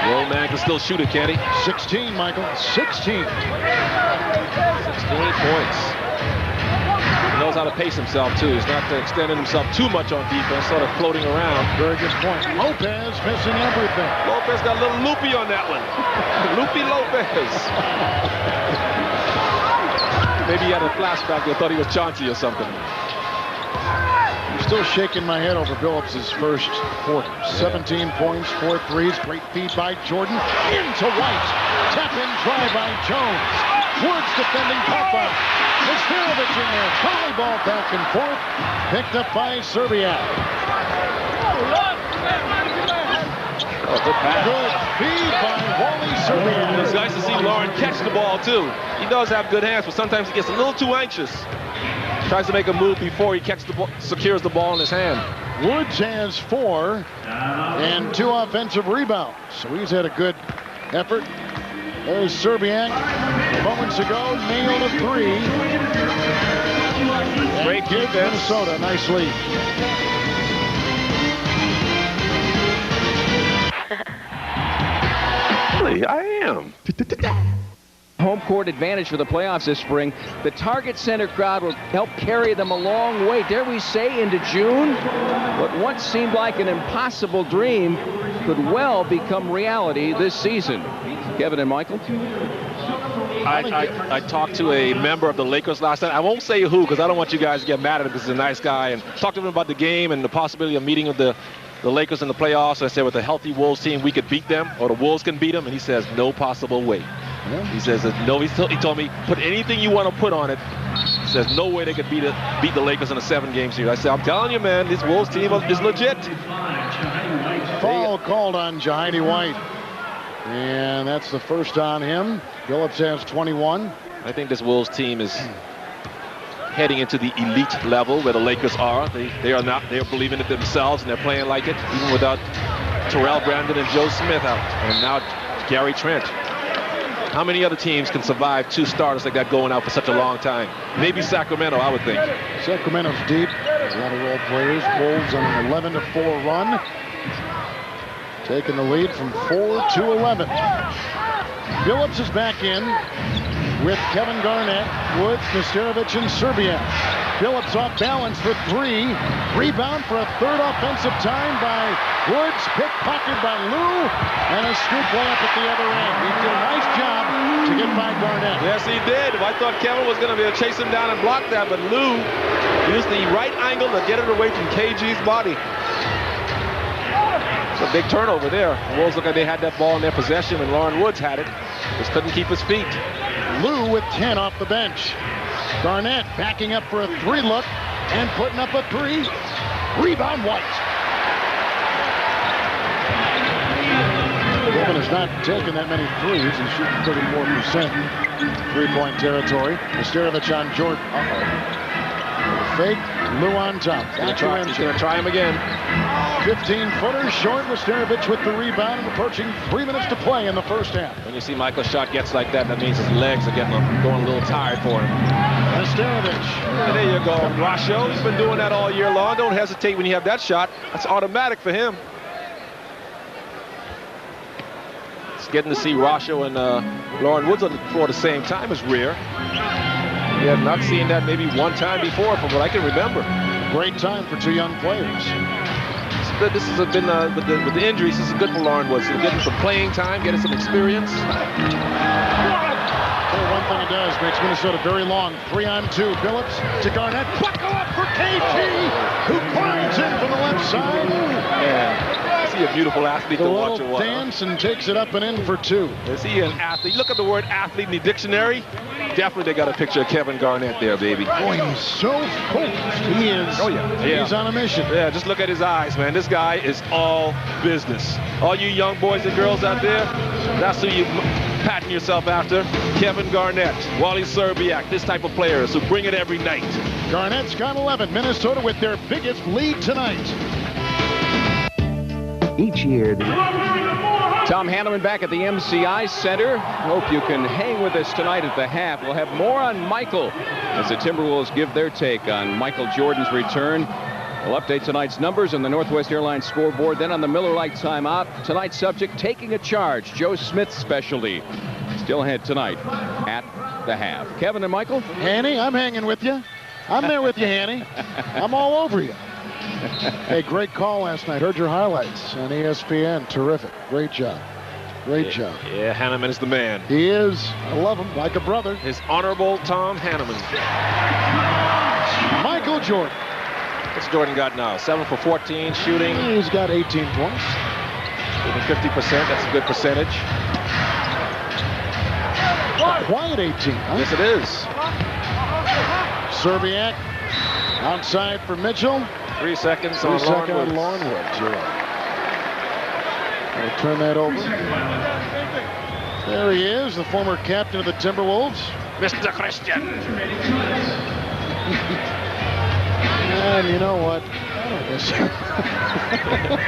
The old man can still shoot it, can he? 16, Michael. 16. 16 points. He knows how to pace himself, too. He's not extending himself too much on defense, sort of floating around. Very good point. Lopez missing everything. Lopez got a little loopy on that one. Loopy Lopez. Maybe he had a flashback. They thought he was Chauncey or something. I'm still shaking my head over Billups' first quarter. 17 points, 4 threes. Great feed by Jordan. Into White. Tap-in try by Jones. Woods defending pop-up. Misterovich in there. Volleyball back and forth. Picked up by Serbiak. Oh, good pass. Good feed by Wally Serbiak. It's nice to see Lauren catch the ball, too. He does have good hands, but sometimes he gets a little too anxious. Tries to make a move before he catches the ball, secures the ball in his hand. Woods has 4 and 2 offensive rebounds. So he's had a good effort. There's Serbiak. Moments ago, nailed a 3. Great gives defense. Minnesota nice lead. Really, I am. Home court advantage for the playoffs this spring. The Target Center crowd will help carry them a long way, dare we say, into June. What once seemed like an impossible dream could well become reality this season. Kevin and Michael? I talked to a member of the Lakers last night. I won't say who because I don't want you guys to get mad at him because he's a nice guy. And talked to him about the game and the possibility of meeting with the Lakers in the playoffs. I said with a healthy Wolves team, we could beat them or the Wolves can beat them. And he says, no possible way. He says, no, he told me, put anything you want to put on it. He says, no way they could beat the Lakers in a 7-game series. I said, I'm telling you, man, this Wolves team is legit. Foul called on Jahidi White. And that's the first on him. Billups has 21. I think this Wolves team is heading into the elite level where the Lakers are. They are not. They are believing it themselves, and they're playing like it, even without Terrell Brandon and Joe Smith out. And now Gary Trent. How many other teams can survive 2 starters like that going out for such a long time? Maybe Sacramento, I would think. Sacramento's deep. A lot of role players. Wolves on an 11-4 run. Taking the lead from 4 to 11. Phillips is back in with Kevin Garnett, Woods, Nesterovic, and Serbiak. Phillips off balance for 3. Rebound for a 3rd offensive time by Woods. Pickpocketed by Lou. And a scoop layup at the other end. He did a nice job to get by Garnett. Yes, he did. I thought Kevin was going to be able to chase him down and block that, but Lou used the right angle to get it away from KG's body. It's a big turnover there. The Wolves look like they had that ball in their possession when Lauren Woods had it. Just couldn't keep his feet. Lou with 10 off the bench. Garnett backing up for a 3 look and putting up a 3. Rebound White. Kevin has not taken that many threes. He's shooting 34%. 3-point territory. Nesterovic on Jordan. Fake. Lou on top. He's going to try him again. 15-footer short. Nesterovic with the rebound and approaching 3 minutes to play in the first half. When you see Michael's shot gets like that, that means his legs are going a little tired for him. Nesterovic. There you go. Rasho, he's been doing that all year long. Don't hesitate when you have that shot. That's automatic for him. It's getting to see Rasho and Lauren Woods on the floor at the same time as Rear. We have not seen that maybe one time before from what I can remember. Great time for 2 young players. This has been, with the injuries, this is good for Lauren Woods. So getting some playing time, getting some experience. One thing it does, makes Minnesota very long. 3-on-2. Phillips to Garnett. Buckle up for KG, who climbs in from the left side. Yeah. Is he a beautiful athlete to watch? A little dance and takes it up and in for 2. Is he an athlete? Look at the word athlete in the dictionary. Definitely they got a picture of Kevin Garnett there, baby. Boy, he's so focused. He is. Oh, yeah. He's on a mission. Yeah, just look at his eyes, man. This guy is all business. All you young boys and girls out there, that's who you patting yourself after. Kevin Garnett, Wally Serbiak, this type of players who bring it every night. Garnett's got 11. Minnesota with their biggest lead tonight. Each year, Tom Hanneman back at the MCI Center. Hope you can hang with us tonight at the half. We'll have more on Michael as the Timberwolves give their take on Michael Jordan's return. We'll update tonight's numbers on the Northwest Airlines scoreboard. Then on the Miller Lite timeout, tonight's subject, taking a charge. Joe Smith's specialty. Still ahead tonight at the half. Kevin and Michael? Hanny, I'm hanging with you. I'm there with you, Hanny. I'm all over you. Hey, great call last night. Heard your highlights on ESPN. Terrific. Great job. Great job. Yeah, Hanneman is the man. He is. I love him like a brother. His Honorable Tom Hanneman. Michael Jordan. What's Jordan got now? 7 for 14 shooting. He's got 18 points. Shooting 50%. That's a good percentage. A quiet 18, huh? Yes, it is. Serbiak outside for Mitchell. 3 seconds 3 on seconds Lauren on Woods. Lauren Woods. You're right. I'll turn that over. There he is, the former captain of the Timberwolves. Mr. Christian. And you know what? I don't miss him.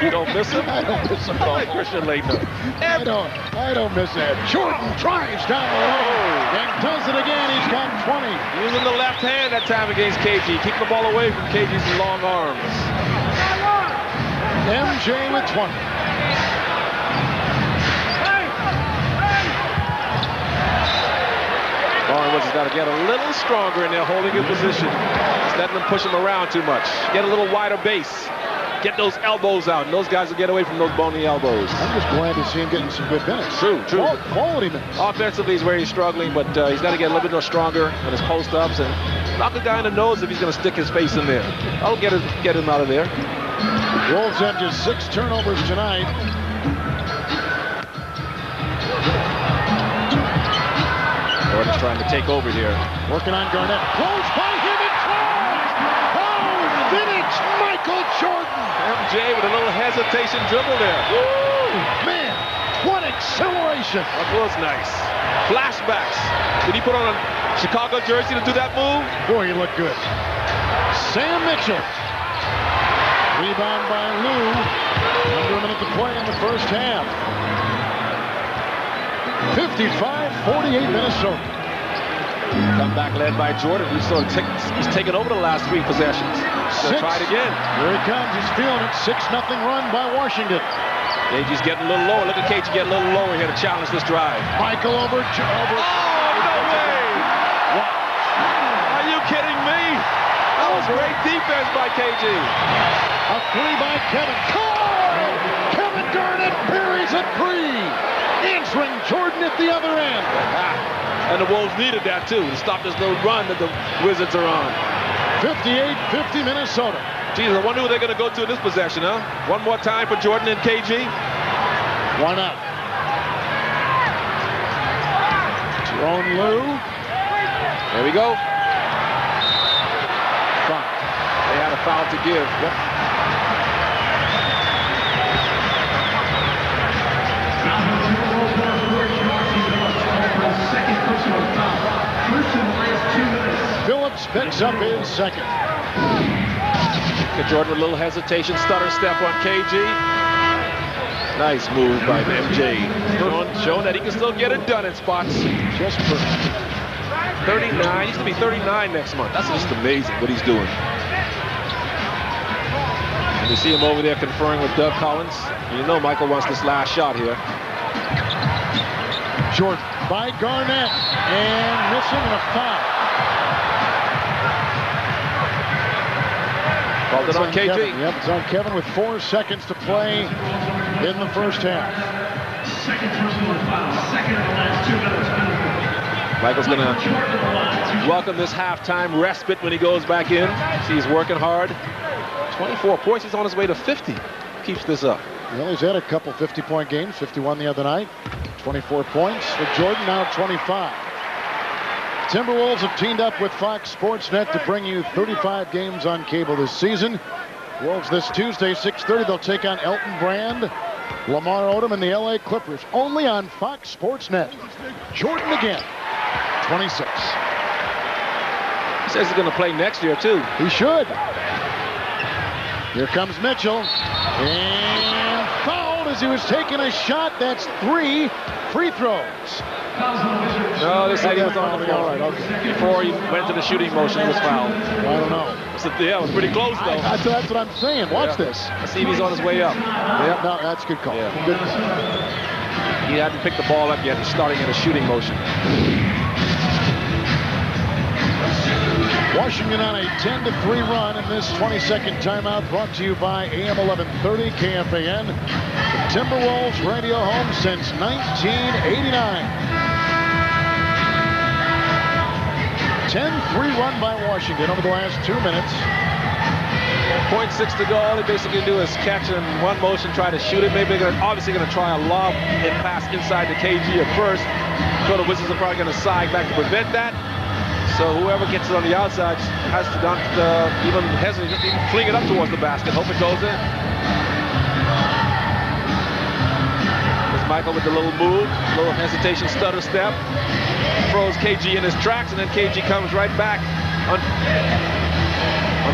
You don't miss him? I don't miss him. I like Christian Laettner. I don't miss that. Jordan drives down the road and does it again. He's got 20. Using the left hand that time against KG. Keep the ball away from KG's long arms. MJ with 20. Lauren Woods has got to get a little stronger in there, holding his position. Just letting them push him around too much. Get a little wider base. Get those elbows out, and those guys will get away from those bony elbows. I'm just glad to see him getting some good minutes. True. Quality minutes. Offensively is where he's struggling, but he's got to get a little bit more stronger on his post-ups and knock a guy in the nose if he's going to stick his face in there. I'll get him out of there. Wolves have just 6 turnovers tonight. Jordan's trying to take over here. Working on Garnett. Close by him and tries! Oh, vintage Michael Jordan! MJ with a little hesitation dribble there. Woo! Man, what acceleration! That was nice. Flashbacks. Did he put on a Chicago jersey to do that move. Boy, he looked good. Sam Mitchell. Rebound by Lou. Under a minute to play in the first half. 55-48 Minnesota. Comeback led by Jordan. He's taken over the last 3 possessions. So try it again. Here he comes. He's feeling it. 6-0 run by Washington. KG's getting a little lower. Look at KG getting a little lower here to challenge this drive. Michael over. Oh, no way! Are you kidding me? That was great defense by KG. A 3 by Kevin. Kevin Garnett buries a 3. Answering Jordan at the other end. And the Wolves needed that too to stop this little run that the Wizards are on. 58-50 Minnesota. Geez, I wonder who they're going to go to in this possession, huh? One more time for Jordan and KG. Why not? Jerome Lou. There we go. Fine. They had a foul to give. Yep. Phillips picks up his second. Jordan with a little hesitation, stutter step on KG. Nice move by MJ. Showing that he can still get it done in spots. Just perfect. 39, he's going to be 39 next month. That's just amazing what he's doing. And you see him over there conferring with Doug Collins. You know Michael wants this last shot here. Jordan by Garnett. And missing and a foul. Called it on KG. Kevin. Yep, it's on Kevin with 4 seconds to play in the first half. Michael's going to welcome this halftime respite when he goes back in. See, he's working hard. 24 points. He's on his way to 50. Keeps this up. Well, he's had a couple 50-point games. 51 the other night. 24 points for Jordan, now 25. Timberwolves have teamed up with Fox Sports Net to bring you 35 games on cable this season. Wolves this Tuesday, 6:30. They'll take on Elton Brand, Lamar Odom, and the LA Clippers. Only on Fox Sports Net. Jordan again, 26. He says he's going to play next year, too. He should. Here comes Mitchell. And fouled as he was taking a shot. That's 3 free throws. No, they said he was on the floor. Right, okay. Before he went to the shooting motion, he was fouled. I don't know. Yeah, it was pretty close, though. That's what I'm saying. Watch this. Let's see if he's on his way up. Yep, no, that's a good call. Yeah. Good call. He hadn't picked the ball up yet. He's starting in a shooting motion. Washington on a 10-3 run in this 22nd timeout, brought to you by AM 1130 KFAN. The Timberwolves radio home since 1989. 10-3 run by Washington over the last 2 minutes. 0.6 to go. All they basically do is catch in one motion, try to shoot it. Maybe they're obviously going to try a lob and pass inside the KG at first. So the Wizards are probably going to side back to prevent that. So whoever gets it on the outside has to not even hesitate, just even fling it up towards the basket. Hope it goes in. There's Michael with the little move, little hesitation, stutter step. Throws KG in his tracks, and then KG comes right back on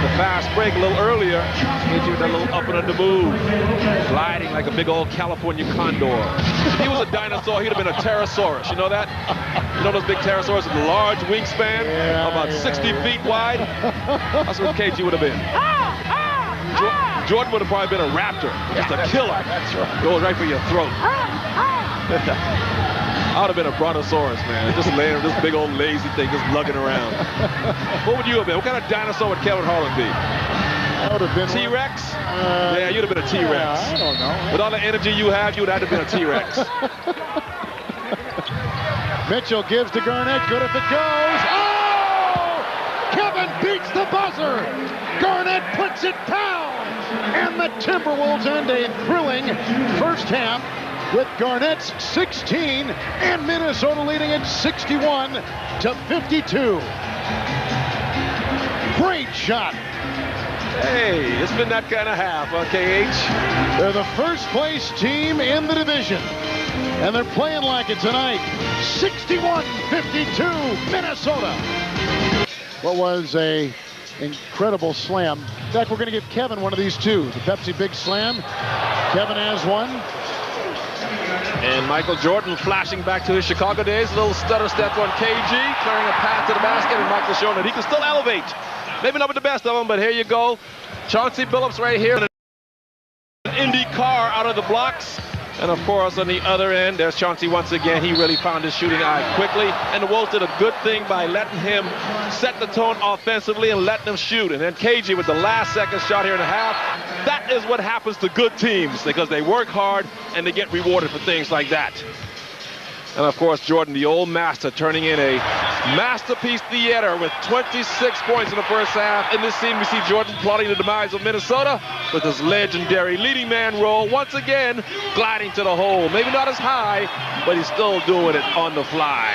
the fast break a little earlier. KG with that little up and under move, gliding like a big old California condor. If he was a dinosaur, he'd have been a pterosaurus. You know that? You know those big pterosaurs with a large wingspan, about 60 feet wide? That's what KG would have been. Jordan would have probably been a raptor, just a killer. That's right. Goes right for your throat. I would have been a brontosaurus, man. Just laying this big old lazy thing, just lugging around. What would you have been? What kind of dinosaur would Kevin Harlan be? I would have been T-Rex? Yeah, you'd have been a T-Rex. Yeah, I don't know. With all the energy you have, you would have been a T-Rex. Mitchell gives to Garnett. Good if it goes. Oh! Kevin beats the buzzer. Garnett puts it down. And the Timberwolves end a thrilling first half with Garnett's 16 and Minnesota leading at 61-52. Great shot. Hey, it's been that kind of half, KH. They're the first place team in the division. And they're playing like it tonight. 61-52, Minnesota. What was a incredible slam. In fact, we're going to give Kevin one of these too. The Pepsi Big Slam. Kevin has one. And Michael Jordan flashing back to his Chicago days. A little stutter step on KG, clearing a path to the basket, and Michael showing that he can still elevate. Maybe not with the best of them, but here you go. Chauncey Billups right here. An Indy car out of the blocks. And of course, on the other end, there's Chauncey once again. He really found his shooting eye quickly. And the Wolves did a good thing by letting him set the tone offensively and letting him shoot. And then KG with the last second shot here in the half. That is what happens to good teams because they work hard and they get rewarded for things like that. And of course, Jordan, the old master, turning in a masterpiece theater with 26 points in the first half. In this scene, we see Jordan plotting the demise of Minnesota with his legendary leading man role, once again gliding to the hole. Maybe not as high, but he's still doing it on the fly.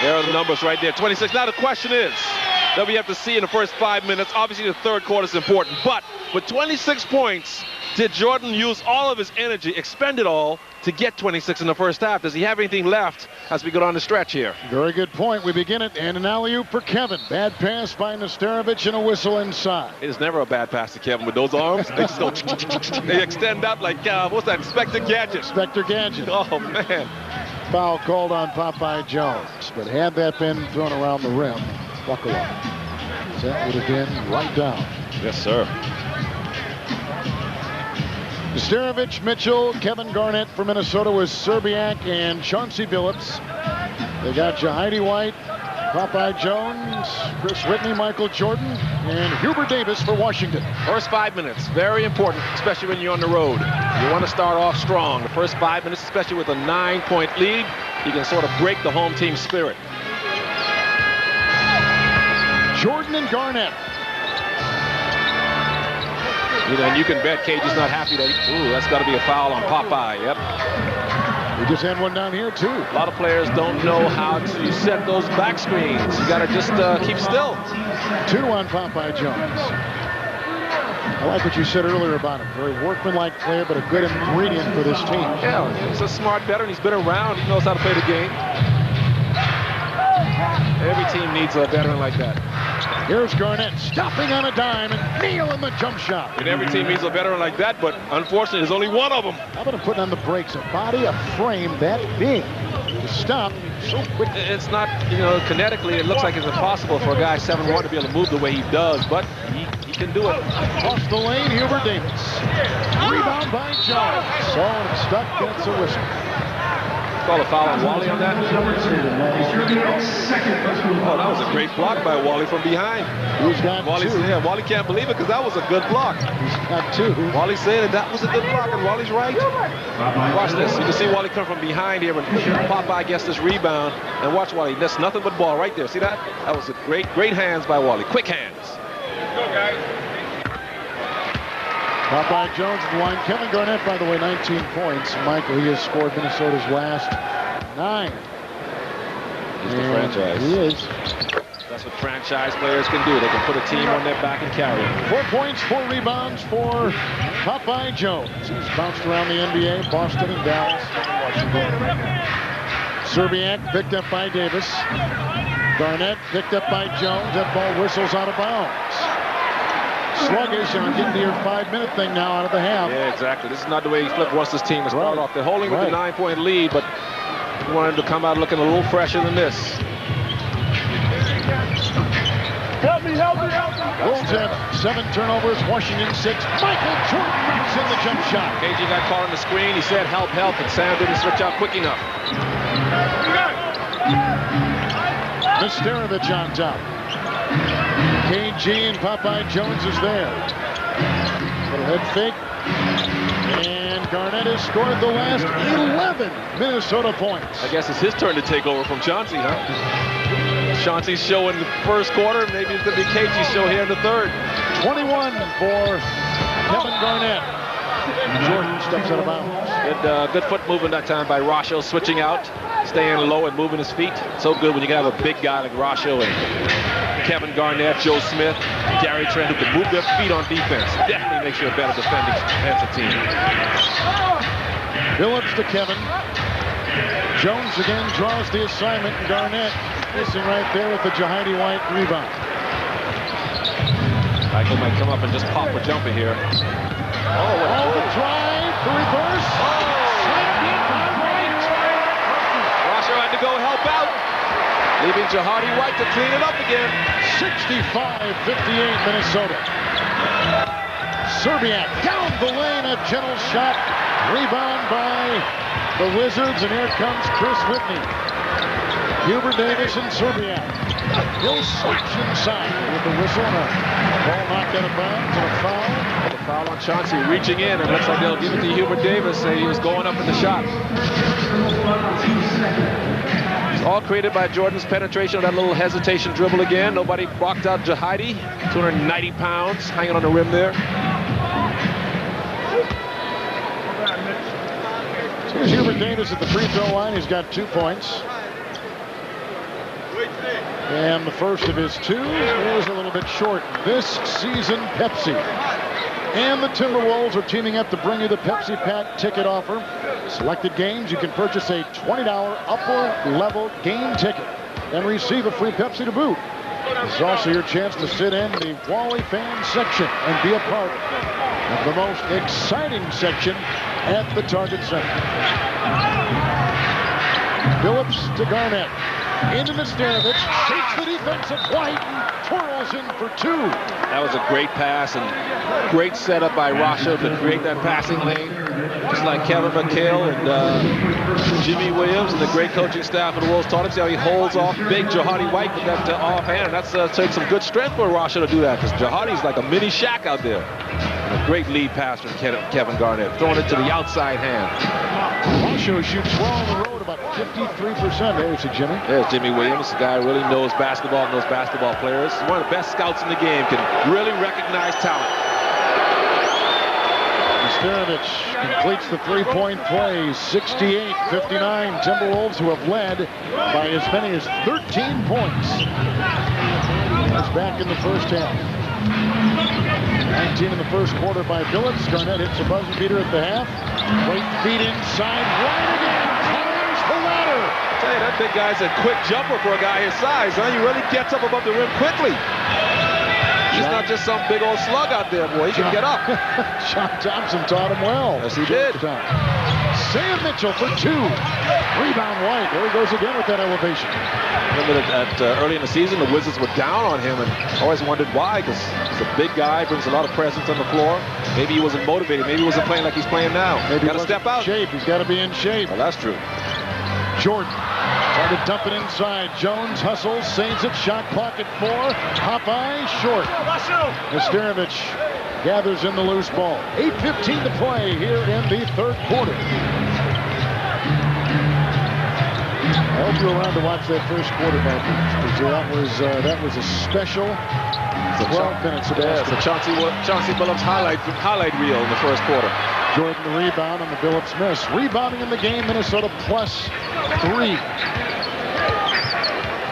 There are the numbers right there, 26. Now the question is that we have to see in the first 5 minutes. Obviously, the third quarter is important, but with 26 points, did Jordan use all of his energy, expend it all, to get 26 in the first half? Does he have anything left as we go down the stretch here? Very good point. We begin it, and an alley-oop for Kevin. Bad pass by Nesterovic and a whistle inside. It is never a bad pass to Kevin with those arms. They just go, they extend out like, what's that, Inspector Gadget? Inspector Gadget. Oh, man. Foul called on Popeye Jones, but had that been thrown around the rim, buckle up. That would have been right down. Yes, sir. Nesterovic, Mitchell, Kevin Garnett for Minnesota was Serbiak and Chauncey Billups. They got Jahidi White, Popeye Jones, Chris Whitney, Michael Jordan, and Hubert Davis for Washington. First 5 minutes, very important, especially when you're on the road. You want to start off strong. The first 5 minutes, especially with a 9-point lead, you can sort of break the home team spirit. Jordan and Garnett. And you can bet KG's not happy that, that's got to be a foul on Popeye. Yep. We just had one down here, too. A lot of players don't know how to set those back screens. You got to just keep still. 2 on Popeye Jones. I like what you said earlier about him. Very workmanlike player, but a good ingredient for this team. Yeah, he's a smart veteran. He's been around. He knows how to play the game. Every team needs a veteran like that. Here's Garnett stopping on a dime and nailing the jump shot. And every team needs a veteran like that, but unfortunately, there's only one of them. How about him putting on the brakes? A body, a frame that big to stop so quick. It's not, kinetically, it looks like it's impossible for a guy 7'1" to be able to move the way he does, but he can do it. Across the lane, Hubert Davis. Rebound by Jones. So stuck, gets a whistle. Call a foul on Wally on that. Oh, that was a great block by Wally from behind. He's got 2. Yeah, Wally can't believe it because that was a good block. He's got 2. Wally's saying that was a good block, and Wally's right. Watch this. You can see Wally come from behind here when Popeye gets this rebound. And watch Wally. That's nothing but ball right there. See that? That was a great hands by Wally. Quick hands. Go, guys. Popeye Jones in the line. Kevin Garnett, by the way, 19 points. Michael, he has scored Minnesota's last 9. He's the franchise. He is. That's what franchise players can do. They can put a team on their back and carry it. 4 points, 4 rebounds for Popeye Jones. He's bounced around the NBA, Boston and Dallas, Washington. Serbiak picked up by Davis. Garnett picked up by Jones. That ball whistles out of bounds. Sluggish on getting to your 5-minute thing now out of the half. Yeah, exactly. This is not the way Flip wants this team to start off. They're holding with the 9-point lead, but he wanted to come out looking a little fresher than this. Help me. Wolves have 7 turnovers, Washington 6. Michael Jordan knocks in the jump shot. KG got caught on the screen. He said, help, and Sam didn't switch out quick enough. Nesterovic on top. KG and Popeye Jones is there. Little head fake. And Garnett has scored the last 11 Minnesota points. I guess it's his turn to take over from Chauncey, huh? Chauncey's show in the first quarter. Maybe it's going to be KG's show here in the third. 21 for Kevin Garnett. Jordan steps out of bounds. Good foot movement that time by Rasho, switching out, staying low and moving his feet. So good when you got a big guy like Rasho and Kevin Garnett, Joe Smith, Gary Trent, who can move their feet on defense. Definitely makes you a better defensive team. Phillips to Kevin. Jones again draws the assignment. Garnett missing right there with the Jahidi White rebound. Michael might come up and just pop a jumper here. Oh, the drive, the reverse. Rasho had to go help out, leaving Jahidi White to clean it up again. 65-58 Minnesota. Serbiak down the lane, a gentle shot. Rebound by the Wizards, and here comes Chris Whitney. Hubert Davis and Serbiak. He'll switch inside with the whistle and a ball knocked out of bounds and a foul. The foul on Chauncey reaching in, and looks like they'll give it to Hubert Davis. Say he was going up in the shot. It's all created by Jordan's penetration of that little hesitation dribble again. Nobody blocked out Jahidi. 290 pounds hanging on the rim there. Here's Hubert Davis at the free throw line. He's got 2 points. And the first of his 2 is a little bit short. This season, Pepsi and the Timberwolves are teaming up to bring you the Pepsi Pack ticket offer. Selected games, you can purchase a $20 upper level game ticket and receive a free Pepsi to boot. This is also your chance to sit in the Wally fan section and be a part of the most exciting section at the Target Center. Phillips to Garnett. Into Nesterovic, shakes the defense of White and twirls in for 2. That was a great pass and great setup by Rasho to create that passing lane. Just like Kevin McHale and Jimmy Williams and the great coaching staff of the Wolves taught him. See how he holds off big Jahidi White with that offhand. That's takes some good strength for Rasho to do that, because Jahadi's like a mini Shaq out there. And a great lead pass from Kevin Garnett, throwing it to the outside hand. Rasho shoots well on the road, about 53%. There's Jimmy. There's Jimmy Williams. The guy really knows basketball and knows basketball players. He's one of the best scouts in the game, can really recognize talent. Nesterovic completes the three-point play, 68-59. Timberwolves, who have led by as many as 13 points. That's back in the first half. 19 in the first quarter by Phillips. Garnett hits a buzzer beater at the half. Great feed inside. Right again. Climbs the ladder. I tell you, that big guy's a quick jumper for a guy his size, huh? He really gets up above the rim quickly. He's not just some big old slug out there, boy. He can get up. John Thompson taught him well. Yes, he did. Sam Mitchell for 2. Rebound White. There he goes again with that elevation. Remember that early in the season, the Wizards were down on him, and always wondered why, because he's a big guy, brings a lot of presence on the floor. Maybe he wasn't motivated. Maybe he wasn't playing like he's playing now. Maybe got to step out. Shape. He's got to be in shape. Well, that's true. Jordan trying to dump it inside. Jones hustles, saves it. Shot clock at 4. Popeye short. Nesterovic gathers in the loose ball. 8:15 to play here in the third quarter. I hope you were around to watch that first quarter, because that was a special 12 minutes of basketball. It's a Chauncey Billups highlight reel in the first quarter. Jordan the rebound on the Billups miss. Rebounding in the game, Minnesota plus 3.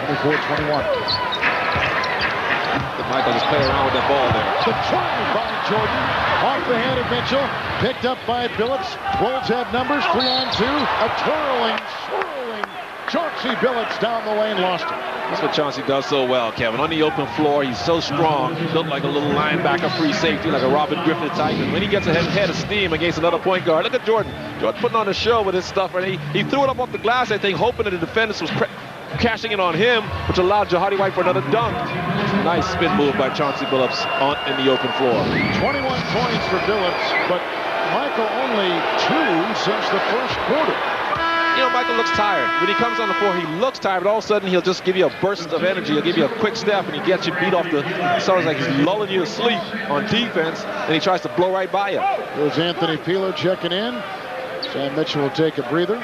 24-21. Michael just play around with that ball there. The try by Jordan. Off the hand of Mitchell. Picked up by Billups. Wolves have numbers. 3-on-2. A swirling Chauncey Billups down the lane, lost it. That's what Chauncey does so well, Kevin. On the open floor, he's so strong. Built like a little linebacker, free safety, like a Robin Griffin type. And when he gets a head of steam against another point guard, look at Jordan. Jordan putting on a show with his stuff. And he threw it up off the glass, I think, hoping that the defenders was cashing in on him, which allowed Jahidi White for another dunk. Nice spin move by Chauncey Billups in the open floor. 21 points for Billups, but Michael only 2 since the first quarter. You know, Michael looks tired. When he comes on the floor, he looks tired, but all of a sudden he'll just give you a burst of energy. He'll give you a quick step, and he gets you beat off the... It sounds like he's lulling you to sleep on defense, and he tries to blow right by you. There's Anthony Peeler checking in. Sam Mitchell will take a breather.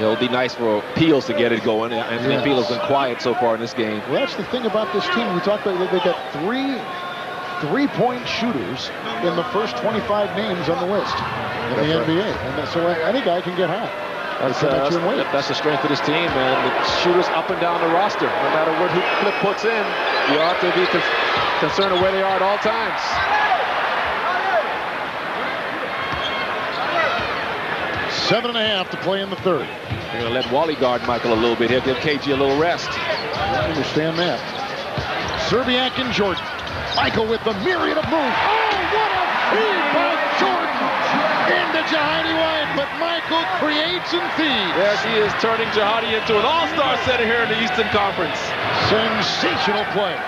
It'll be nice for Peels to get it going. Anthony Peeler's been quiet so far in this game. Well, that's the thing about this team. We talked about they got 3 three-point shooters in the first 25 names on the list in the NBA. And so any guy can get hot. That's the strength of this team, man. The shooters up and down the roster. No matter what Flip puts in, you ought to be concerned of where they are at all times. 7.5 to play in the third. They're going to let Wally guard Michael a little bit here, give KG a little rest. I understand that. Serbiak and Jordan. Michael with the myriad of moves. Oh, what a feed by Jordan! Into Jahidi White, but Michael creates and feeds. Yes, he is turning Jahidi into an all-star center here in the Eastern Conference. Sensational play.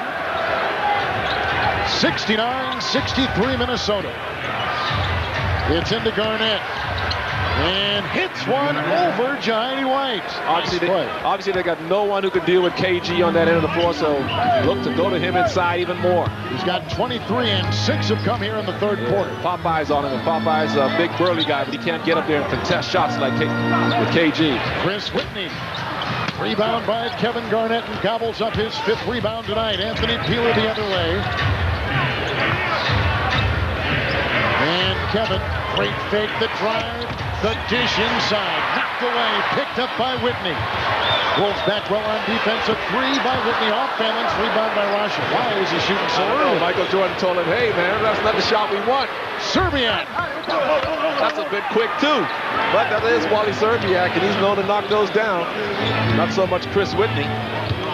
69-63 Minnesota. It's into Garnett. And hits one over Jahidi White. Obviously, they got no one who can deal with KG on that end of the floor, so look to go to him inside even more. He's got 23, and 6 have come here in the third quarter. Popeye's on him, and Popeye's a big burly guy, but he can't get up there and contest shots like with KG. Chris Whitney. Rebound by Kevin Garnett, and gobbles up his 5th rebound tonight. Anthony Peeler the other way. And Kevin, great fake the drive. The dish inside, knocked away, picked up by Whitney. Wolves back well on defense. A 3 by Whitney, off balance, rebound by Rasha. Why is he shooting so early? Michael Jordan told him, hey man, that's not the shot we want. Serbiak. That's a bit quick too. But that is Wally Serbiak, and he's known to knock those down. Not so much Chris Whitney.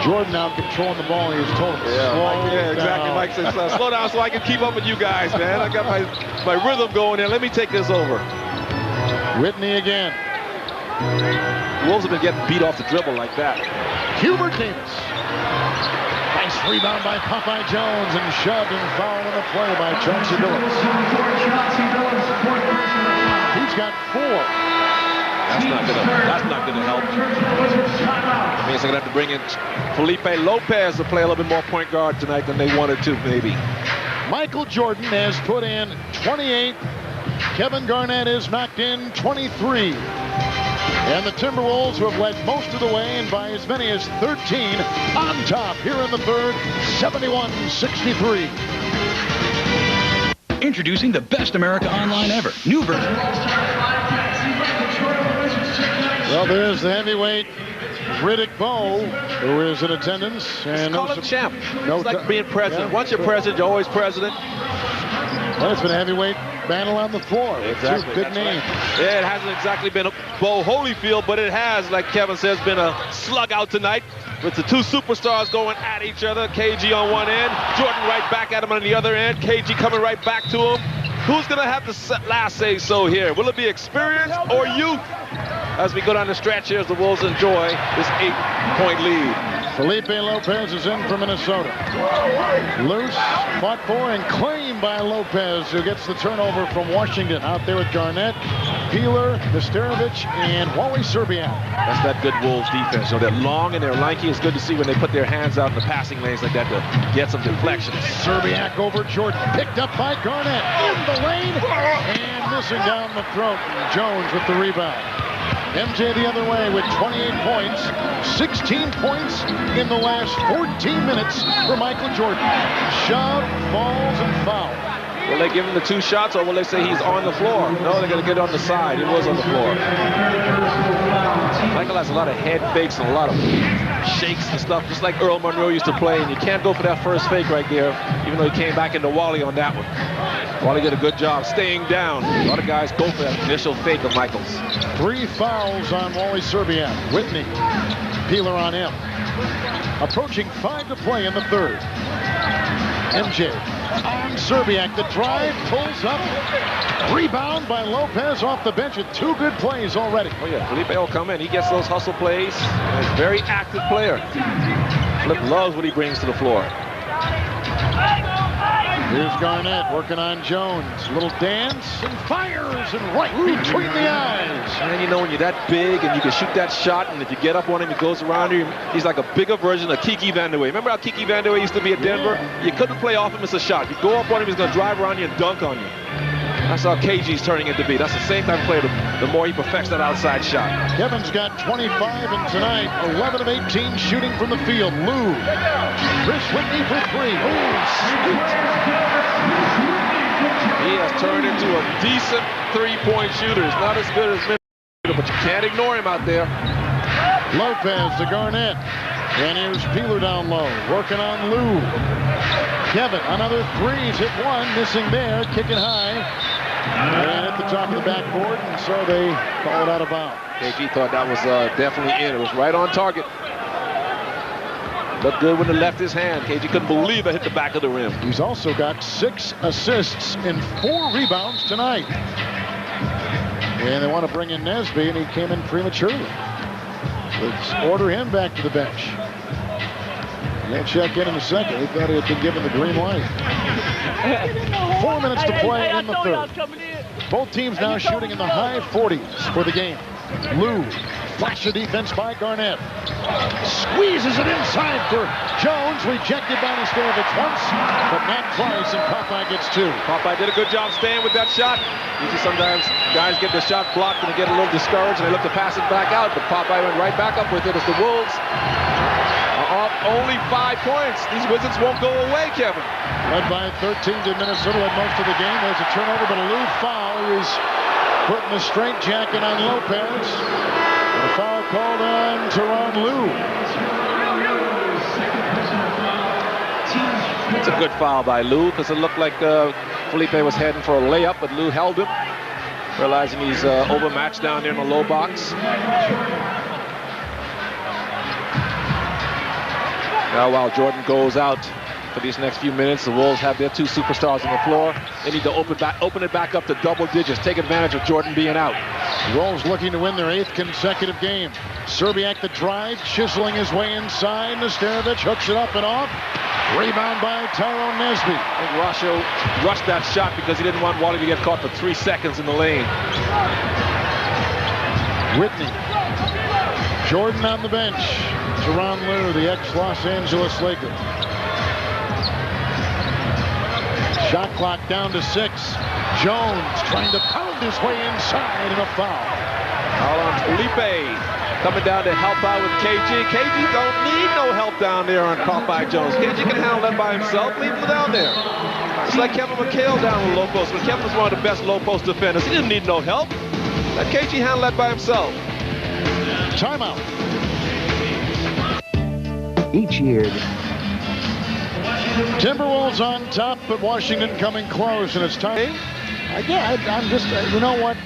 Jordan now controlling the ball. He was told him to slow exactly. down. Mike says, slow down so I can keep up with you guys, man. I got my rhythm going there. Let me take this over. Whitney again. The Wolves have been getting beat off the dribble like that. Hubert Davis. Nice rebound by Popeye Jones, and shoved and fouled on the play by Chauncey Billups. He's got 4. That's not gonna help. It means they're gonna have to bring in Felipe Lopez to play a little bit more point guard tonight than they wanted to, maybe. Michael Jordan has put in 28. Kevin Garnett is knocked in 23. And the Timberwolves, who have led most of the way and by as many as 13, on top here in the third, 71-63. Introducing the best America Online ever. New version. Well, there's the heavyweight Riddick Bowe, who is in attendance. And call him champ. No, it's like being president. Yeah. Once you're president, you're always president. Well, it's been a heavyweight battle on the floor. Exactly. Two good names. Right. Yeah, it hasn't exactly been a Bo Holyfield, but it has, like Kevin says, been a slug out tonight with the two superstars going at each other. KG on one end, Jordan right back at him on the other end. KG coming right back to him. Who's going to have the last say-so here? Will it be experience or youth? As we go down the stretch here, as the Wolves enjoy this 8-point lead. Felipe Lopez is in for Minnesota. Loose, fought for and claimed by Lopez, who gets the turnover from Washington. Out there with Garnett, Peeler, Nesterovic, and Wally Serbiak. That's that good Wolves defense. So they're long and they're lanky. It's good to see when they put their hands out in the passing lanes like that to get some deflections. Serbiak over Jordan, picked up by Garnett in the lane and missing down the throat. Jones with the rebound. MJ the other way with 28 points, 16 points in the last 14 minutes for Michael Jordan. Shove, falls, and foul. Will they give him the 2 shots, or will they say he's on the floor? No, they're going to get it on the side. He was on the floor. Michael has a lot of head fakes and a lot of shakes and stuff, just like Earl Monroe used to play, and you can't go for that first fake right there, even though he came back into Wally on that one. Wally did a good job staying down. A lot of guys go for that initial fake of Michael's. 3 fouls on Wally Serbiak. Whitney, Peeler on him. Approaching 5 to play in the third. MJ on Serbiak. The drive pulls up. Rebound by Lopez off the bench with 2 good plays already. Oh yeah, Felipe will come in. He gets those hustle plays. He's a very active player. Flip loves what he brings to the floor. Here's Garnett working on Jones. Little dance and fires and right between the eyes. And you know when you're that big and you can shoot that shot, and if you get up on him, he goes around you. He's like a bigger version of Kiki Vandeweghe. Remember how Kiki Vandeweghe used to be at Denver? You couldn't play off him as a shot. You go up on him, he's going to drive around you and dunk on you. That's how KG's turning into be. That's the same type of player, the more he perfects that outside shot. Kevin's got 25, and tonight, 11 of 18 shooting from the field. Lou. Chris Whitney for 3. Oh, sweet. He has turned into a decent 3-point shooter. It's not as good as But you can't ignore him out there. Lopez to Garnett. And here's Peeler down low, working on Lou. Kevin, another three. He's hit one, missing there, kicking high. And at the top of the backboard, and so they call it out of bounds. KG thought that was definitely in. It was right on target. Looked good when it left his hand. KG couldn't believe it hit the back of the rim. He's also got 6 assists and 4 rebounds tonight. And they want to bring in Nesby, and he came in prematurely. Let's order him back to the bench. He'll check in a second. He thought he had been given the green light. 4 minutes to play in the third. Both teams now shooting in the high 40s for the game. Lou, flash of defense by Garnett. Squeezes it inside for Jones. Rejected by Nestorowicz once, but not twice, and Popeye gets 2. Popeye did a good job staying with that shot. Usually sometimes guys get the shot blocked and they get a little discouraged and they look to pass it back out, but Popeye went right back up with it as the Wolves are up only 5 points. These Wizards won't go away, Kevin. Led by 13 to Minnesota, led most of the game. There's a turnover, but a Lou foul. He was putting the straitjacket on Lopez. And a foul called on Tyronn Lue. It's a good foul by Lou because it looked like Felipe was heading for a layup, but Lou held him, realizing he's overmatched down there in the low box. Now while Jordan goes out for these next few minutes, the Wolves have their 2 superstars on the floor. They need to open it back up to double digits, take advantage of Jordan being out. The Wolves looking to win their 8th consecutive game. Serbiak the drive, chiseling his way inside. Nestorowicz hooks it up and off. Rebound by Tyrone Nesby. I think Rasho rushed that shot because he didn't want Wally to get caught for 3 seconds in the lane. Whitney. Jordan on the bench. Tyronn Lue, the ex-Los Angeles Laker. Shot clock down to 6. Jones trying to pound his way inside, and a foul. Foul on Felipe. Coming down to help out with KG. KG don't need no help down there on Popeye Jones. KG can handle that by himself. Leave him down there. It's like Kevin McHale down on the low post. But Kevin was one of the best low post defenders. He didn't need no help. Let KG handle that by himself. Timeout. Each year, Timberwolves on top, but Washington coming close, and it's time. I'm just, you know what?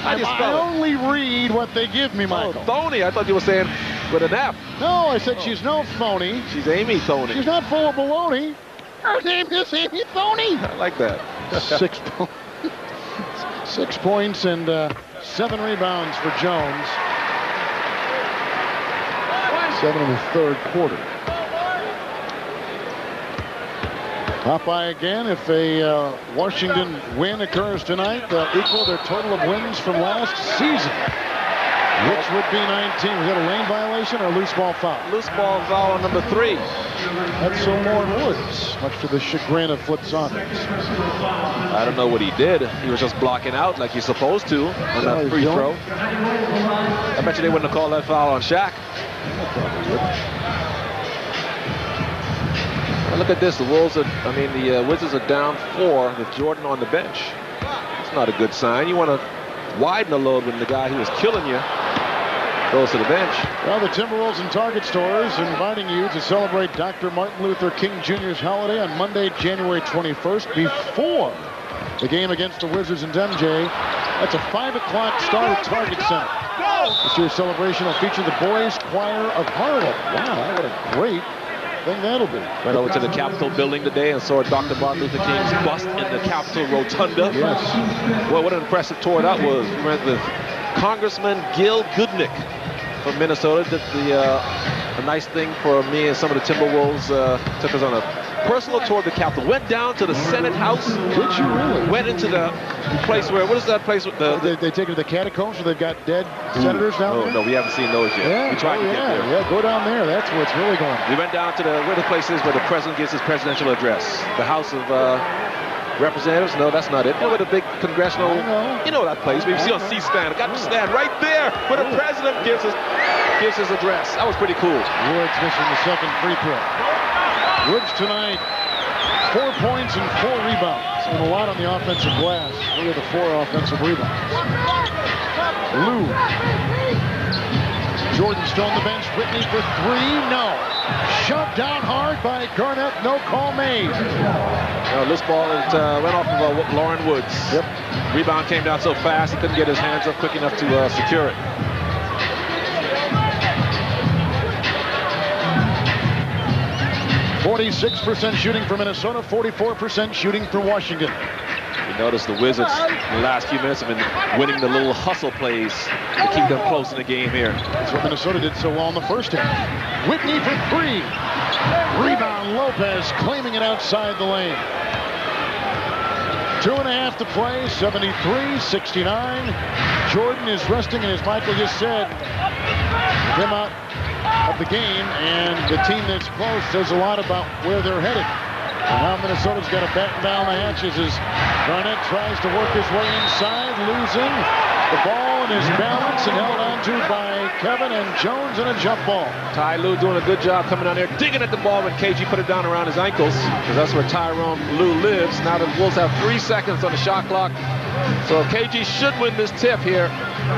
I only read what they give me, Michael. Oh, Thoney. I thought you were saying with an F. No, I said she's no phony. She's Amy Thoney. She's not full of baloney. Her name is Amy Thoney. I like that. 6 points and 7 rebounds for Jones. 7 in the third quarter. Popeye again. If a Washington win occurs tonight, they'll equal their total of wins from last season, which would be 19. Was that a lane violation or a loose ball foul? Loose ball foul on number 3. That's Sylmore Woods, much to the chagrin of Flip Saunders. I don't know what he did. He was just blocking out like he's supposed to on that free throw. I bet you they wouldn't have called that foul on Shaq. Look at this. The Wolves the Wizards are down 4 with Jordan on the bench. It's not a good sign. You want to widen the load when the guy who was killing you goes to the bench. Well, the Timberwolves and Target stores inviting you to celebrate Dr. Martin Luther King Jr.'s holiday on Monday, January 21st, before the game against the Wizards and MJ. That's a 5 o'clock start at Target Center. This year's celebration will feature the Boys Choir of Harlem. Wow, what a great thing that'll be. Went over to the Capitol building today and saw Dr. Martin Luther King's bust in the Capitol Rotunda. Yes. Well, what an impressive tour that was. We went with Congressman Gil Goodnick from Minnesota. Did a nice thing for me and some of the Timberwolves. Took us on a personal tour of the Capitol. Went down to the Senate House. Did you really? Went into the place where, what is that place with the... They take it to the catacombs where they've got dead senators down there? No, we haven't seen those yet. Yeah, we tried to get there. Yeah, go down there. That's where it's really going. We went down to where the place is where the president gives his presidential address. The House of Representatives. No, that's not it. You know where the big congressional... You know that place. We've seen on C-SPAN. I got to stand right there where the president gives his address. That was pretty cool. Woods missing the second free throw. Woods tonight, 4 points and 4 rebounds. And a lot on the offensive glass. 3 of the 4 offensive rebounds. Lou. Jordan still on the bench. Whitney for three. No. Shoved down hard by Garnett. No call made. This ball went off of Lauren Woods. Yep. Rebound came down so fast he couldn't get his hands up quick enough to secure it. .46% shooting for Minnesota, 44% shooting for Washington. You notice the Wizards in the last few minutes have been winning the little hustle plays to keep them close in the game here. That's what Minnesota did so well in the first half. Whitney for three. Rebound, Lopez claiming it outside the lane. 2.5 to play, 73-69. Jordan is resting, and as Michael just said, came out of the game, and the team that's close says a lot about where they're headed. And now Minnesota's got to batten down the hatches as Garnett tries to work his way inside, losing the ball and his balance, and held on to by Kevin and Jones in a jump ball. Ty Lue doing a good job coming down there, digging at the ball when KG put it down around his ankles, because that's where Tyrone Lue lives. Now the Wolves have 3 seconds on the shot clock. So KG should win this tip here,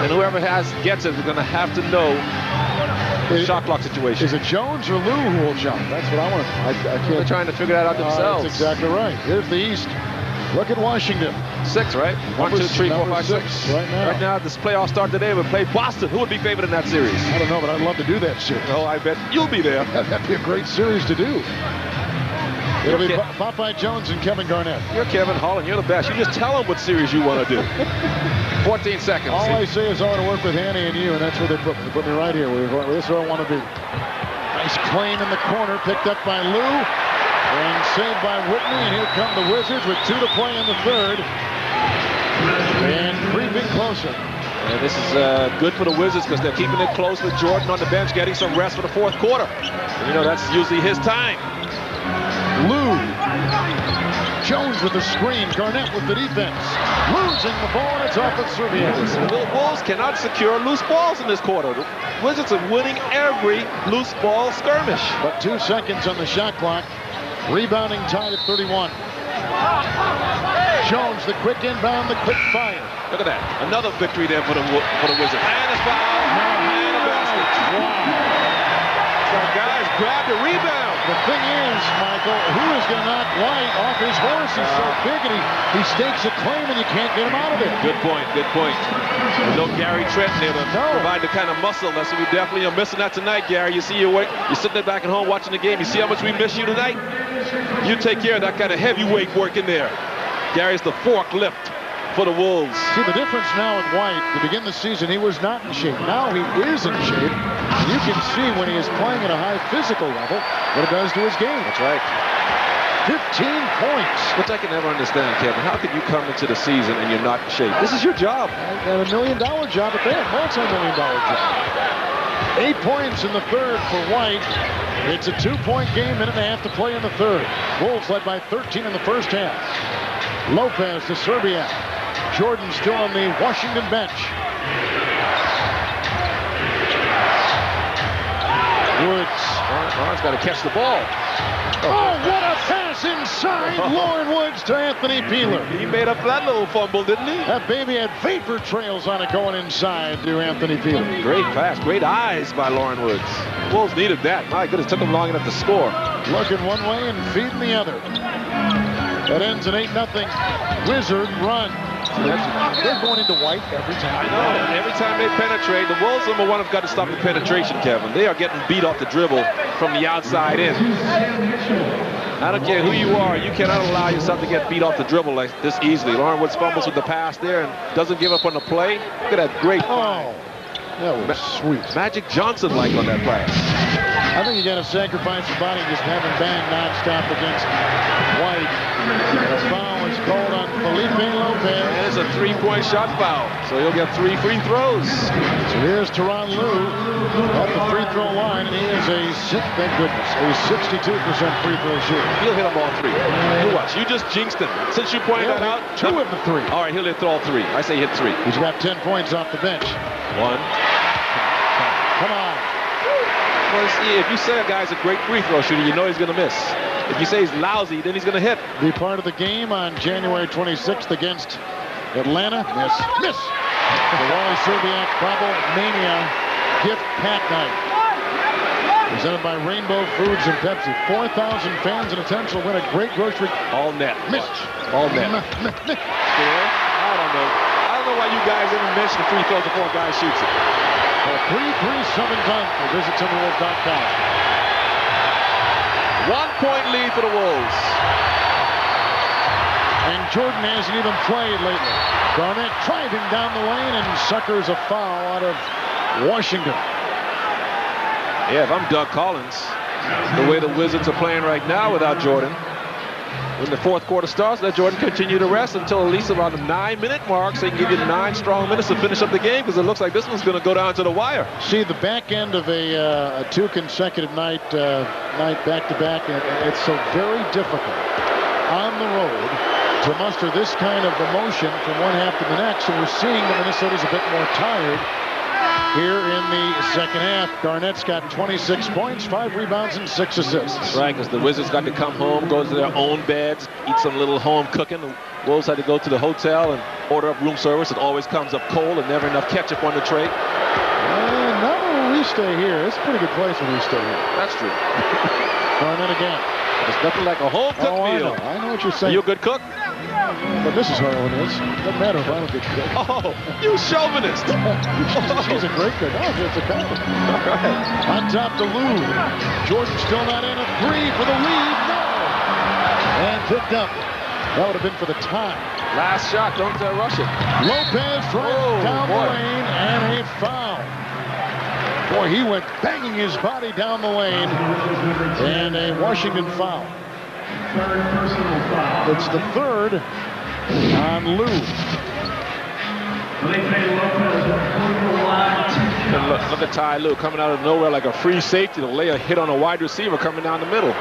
and whoever gets it is going to have to know the shot clock situation. Is it Jones or Lou who will jump? That's what I want. I can't. They're trying to figure that out themselves. That's exactly right. Here's the East. Look at Washington. 6, right? 1, 2, 3, 4, 5, 6. Right now. Right now, this playoff start today, we play Boston. Who would be favored in that series? I don't know, but I'd love to do that series. Oh, I bet you'll be there. That'd be a great series to do. It'll be Popeye Jones and Kevin Garnett. You're Kevin Holland. You're the best. You just tell them what series you want to do. 14 seconds. All I say is I want to work with Hanny and you, and that's where they put me. They put me right here. This is where I want to be. Nice claim in the corner, picked up by Lou, and saved by Whitney. And here come the Wizards with 2 to play in the third. And creeping closer. And this is good for the Wizards because they're keeping it close with Jordan on the bench, getting some rest for the fourth quarter. And, you know, that's usually his time. Lou. Jones with the screen. Garnett with the defense. Losing the ball, and it's off of Serbia. The Wolves cannot secure loose balls in this quarter. The Wizards are winning every loose ball skirmish. But 2 seconds on the shot clock. Rebounding tied at 31. Jones, the quick inbound, the quick fire. Look at that. Another victory there for the Wizards. And a foul. And a basket. Wow. So guys grab the rebound. The thing is, Michael, who is going to knock White off his horse? He's so big, and he stakes a claim, and you can't get him out of there. Good point, good point. There's no Gary Trent there to provide the kind of muscle. That's what we definitely are missing that tonight, Gary. You see you're sitting there back at home watching the game. You see how much we miss you tonight? You take care of that kind of heavyweight work in there. Gary's the forklift for the Wolves. See, the difference now with White, to begin the season, he was not in shape. Now he is in shape. And you can see when he is playing at a high physical level what it does to his game. That's right. 15 points. Which I can never understand, Kevin. How could you come into the season and you're not in shape? This is your job. And $1 million job at that. Multi-million-dollar job. 8 points in the third for White. It's a 2-point game, minute and a half to play in the third. Wolves led by 13 in the first half. Lopez to Serbia. Jordan still on the Washington bench. Woods. Ron's got to catch the ball. Oh, what a pass inside Lauren Woods to Anthony Peeler. He made up that little fumble, didn't he? That baby had vapor trails on it going inside to Anthony Peeler. Great pass, great eyes by Lauren Woods. Wolves needed that. My goodness, took them long enough to score. Looking one way and feeding the other. That ends an 8-0 Wizard run. They're going into White every time. I know. Every time they penetrate, the Wolves, number one, have got to stop the penetration, Kevin. They are getting beat off the dribble from the outside in. I don't care who you are. You cannot allow yourself to get beat off the dribble like this easily. Lauren Woods fumbles with the pass there and doesn't give up on the play. Look at that great. Oh, that was sweet. Magic Johnson-like on that pass. I think you got to sacrifice your body just having bang nonstop against White. The foul is called on Felipe Lopez. And it's a 3-point shot foul, so he'll get 3 free throws. So here's Tyronn Lue at the free throw line, and he is thank goodness, a 62% free throw shooter. He'll hit them all 3. You watch, you just jinxed him. Since you pointed that out, 2 of the 3. All right, he'll hit all 3. I say hit 3. He's got 10 points off the bench. 1. Come on. Well, if you say a guy's a great free throw shooter, you know he's going to miss. If you say he's lousy, then he's going to hit. Be part of the game on January 26th against Atlanta. Miss. The Wally Serbiak Bubble Mania Gift Pack Night. Presented by Rainbow Foods and Pepsi. 4,000 fans in attendance will win a great grocery. All net. Missed. All net. Still? I don't know. I don't know why you guys didn't mention free throws before a guy shoots it. A 3-3-7 time. Visit Timberwolves.com. 1 point lead for the Wolves. And Jordan hasn't even played lately. Garnett driving down the lane and suckers a foul out of Washington. Yeah, if I'm Doug Collins, the way the Wizards are playing right now without Jordan, when the fourth quarter starts, let Jordan continue to rest until at least about the 9-minute mark, so he can give you 9 strong minutes to finish up the game, because it looks like this one's going to go down to the wire. See, the back end of a 2 consecutive night back-to-back, it's so very difficult on the road to muster this kind of emotion from one half to the next, and we're seeing that Minnesota's a bit more tired here in the second half. Garnett's got 26 points, 5 rebounds, and 6 assists. That's right, because the Wizards got to come home, go to their own beds, eat some little home cooking. The Wolves had to go to the hotel and order up room service. It always comes up cold and never enough ketchup on the tray. And not when we stay here. It's a pretty good place when we stay here. That's true. Garnett again. There's nothing like a home-cooked meal. I know what you're saying. You a good cook? But Mrs. Harlan is. Doesn't matter if I don't get cooked. Oh, you chauvinist. She's a great cook. Oh, it's a compliment. All right. On top to Lou. Jordan still not in. A 3 for the lead. No. And picked up. That would have been for the tie. Last shot. Don't rush it. Lopez driving down the lane and a foul. Boy, he went banging his body down the lane. And a Washington foul. Third personal foul. It's the third on Lou. Look at Ty Lue coming out of nowhere like a free safety to lay a hit on a wide receiver coming down the middle.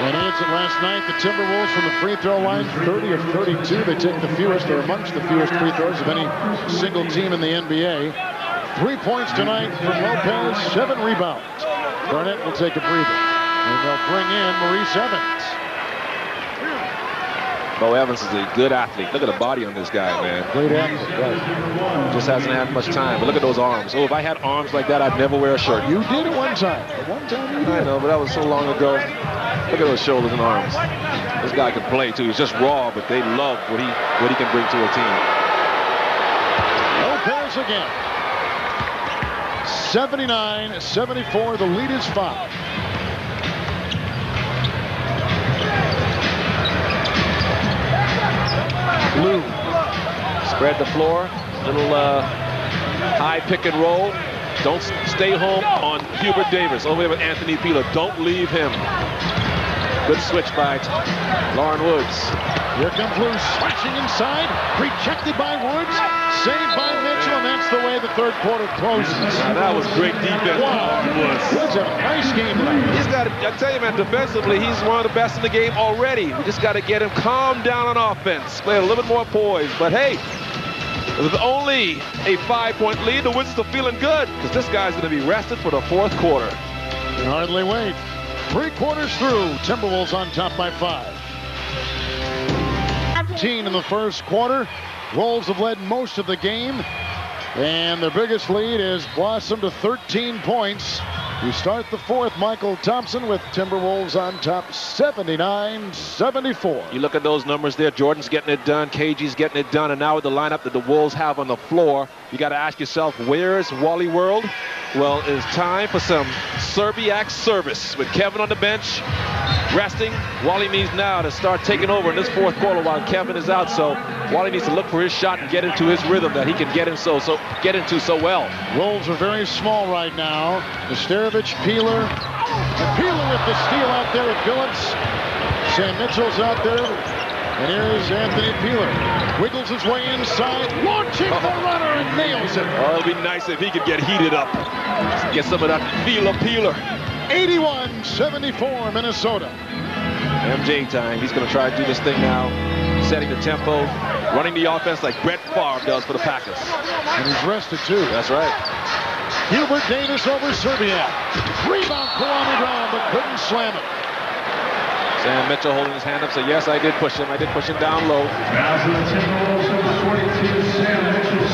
And answered last night, the Timberwolves from the free throw line, 30 of 32. They take the fewest, or amongst the fewest free throws of any single team in the NBA. 3 points tonight from Lopez, 7 rebounds. Garnett will take a breather, and they'll bring in Maurice Evans. Bo Evans is a good athlete. Look at the body on this guy, man. Great athlete, right. Just hasn't had much time. But look at those arms. Oh, if I had arms like that, I'd never wear a shirt. You did at one time. At one time you did. I know, but that was so long ago. Look at those shoulders and arms. This guy can play, too. He's just raw, but they love what he can bring to a team. Lopez again. 79-74. The lead is 5. Lou. Spread the floor. Little high pick and roll. Don't stay home on Hubert Davis. Over there with Anthony Peeler. Don't leave him. Good switch by Lauren Woods. Here comes Lou slashing inside. Rejected by Woods. Saved by Mitchell, and that's the way the third quarter closes. Now, that was great defense. Wow. Woods a nice game tonight. He's got to, I tell you, man, defensively, he's one of the best in the game already. We just got to get him calmed down on offense. Play a little bit more poise. But hey, with only a 5-point lead, the Wizards are feeling good because this guy's going to be rested for the fourth quarter. Can hardly wait. 3 quarters through, Timberwolves on top by 5. 15 in the first quarter. Wolves have led most of the game, and their biggest lead has blossomed to 13 points. We start the fourth. Michael Thompson with Timberwolves on top, 79-74. You look at those numbers there. Jordan's getting it done. KG's getting it done. And now with the lineup that the Wolves have on the floor, you got to ask yourself, where's Wally World? Well, it's time for some Serbiak service with Kevin on the bench, resting. Wally needs now to start taking over in this fourth quarter while Kevin is out. So Wally needs to look for his shot and get into his rhythm that he can get into so well. Wolves are very small right now. Nesterovic, Peeler. And Peeler with the steal out there with Billups. Sam Mitchell's out there. And here's Anthony Peeler. Wiggles his way inside, launching the runner and nails it. Oh, it'd be nice if he could get heated up. Get some of that feel of Peeler. 81-74 Minnesota. MJ time. He's going to try to do this thing now. Setting the tempo, running the offense like Brett Favre does for the Packers. And he's rested too. That's right. Hubert Davis over Serbiak. Rebound Kwame Brown, but couldn't slam it. Sam Mitchell holding his hand up, so yes, I did push him. I did push him down low. Now for the Timberwolves, number 42, Sam Mitchell,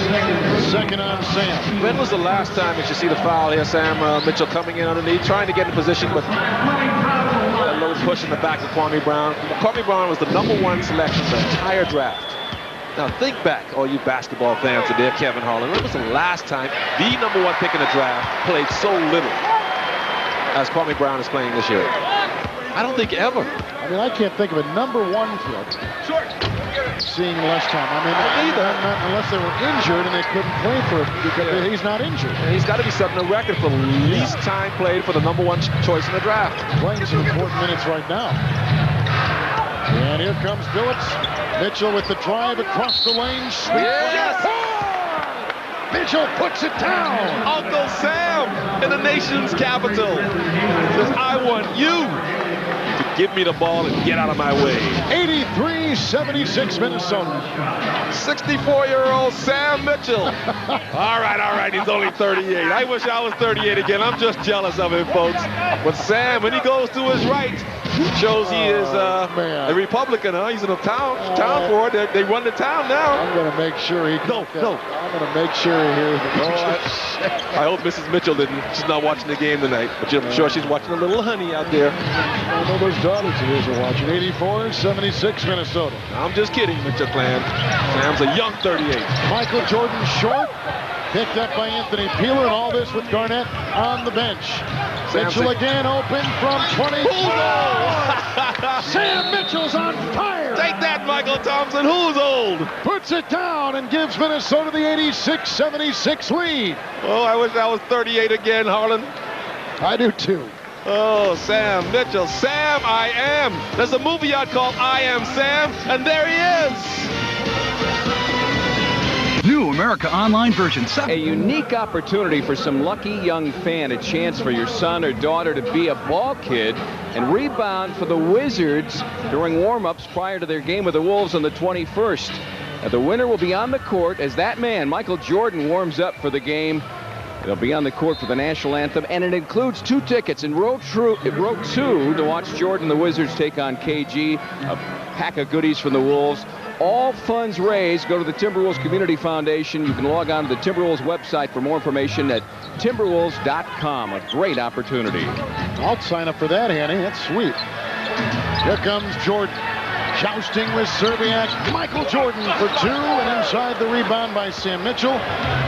Second on Sam. When was the last time that you see the foul here? Sam Mitchell coming in underneath, trying to get in position, but that little push in the back of Kwame Brown. Kwame Brown was the #1 selection the entire draft. Now think back, all you basketball fans are there, Kevin Harlan. When was the last time the #1 pick in the draft played so little as Kwame Brown is playing this year? I don't think ever. I mean, I can't think of a #1 pick seeing less time. I mean, not unless they were injured and they couldn't play for it because he's not injured. And he's got to be setting a record for least time played for the #1 choice in the draft. Playing some important minutes right now. And here comes Phillips. Mitchell with the drive across the lane. Yes! Mitchell puts it down. Uncle Sam in the nation's capital says, I want you to give me the ball and get out of my way. 83-76 Minnesota. 64-year-old Sam Mitchell. All right, he's only 38. I wish I was 38 again. I'm just jealous of him, folks. But Sam, when he goes to his right, shows he is a Republican, huh? He's in a town for it. They run the town now. I'm going to make sure he No. I'm going to make sure he hears the I hope Mrs. Mitchell didn't. She's not watching the game tonight. But I'm sure she's watching a little honey out there. I know those daughters of his are watching. 84-76 Minnesota. I'm just kidding, Mitchell clan. Sam's a young 38. Michael Jordan short. Picked up by Anthony Peeler, and all this with Garnett on the bench. Mitchell again open from 20. Sam Mitchell's on fire. Take that, Michael Thompson. Who's old? Puts it down and gives Minnesota the 86-76 lead. Oh, I wish I was 38 again, Harlan. I do too. Oh, Sam Mitchell. Sam, I am. There's a movie out called I Am Sam, and there he is. New America Online version 7. A unique opportunity for some lucky young fan, a chance for your son or daughter to be a ball kid and rebound for the Wizards during warm-ups prior to their game with the Wolves on the 21st. Now, the winner will be on the court as that man, Michael Jordan, warms up for the game. They'll be on the court for the national anthem, and it includes 2 tickets in row 2 to watch Jordan the Wizards take on KG, a pack of goodies from the Wolves. All funds raised go to the Timberwolves Community Foundation. You can log on to the Timberwolves website for more information at timberwolves.com. A great opportunity. I'll sign up for that, Hanny. That's sweet. Here comes Jordan. Jousting with Serbiak. Michael Jordan for 2, and inside the rebound by Sam Mitchell,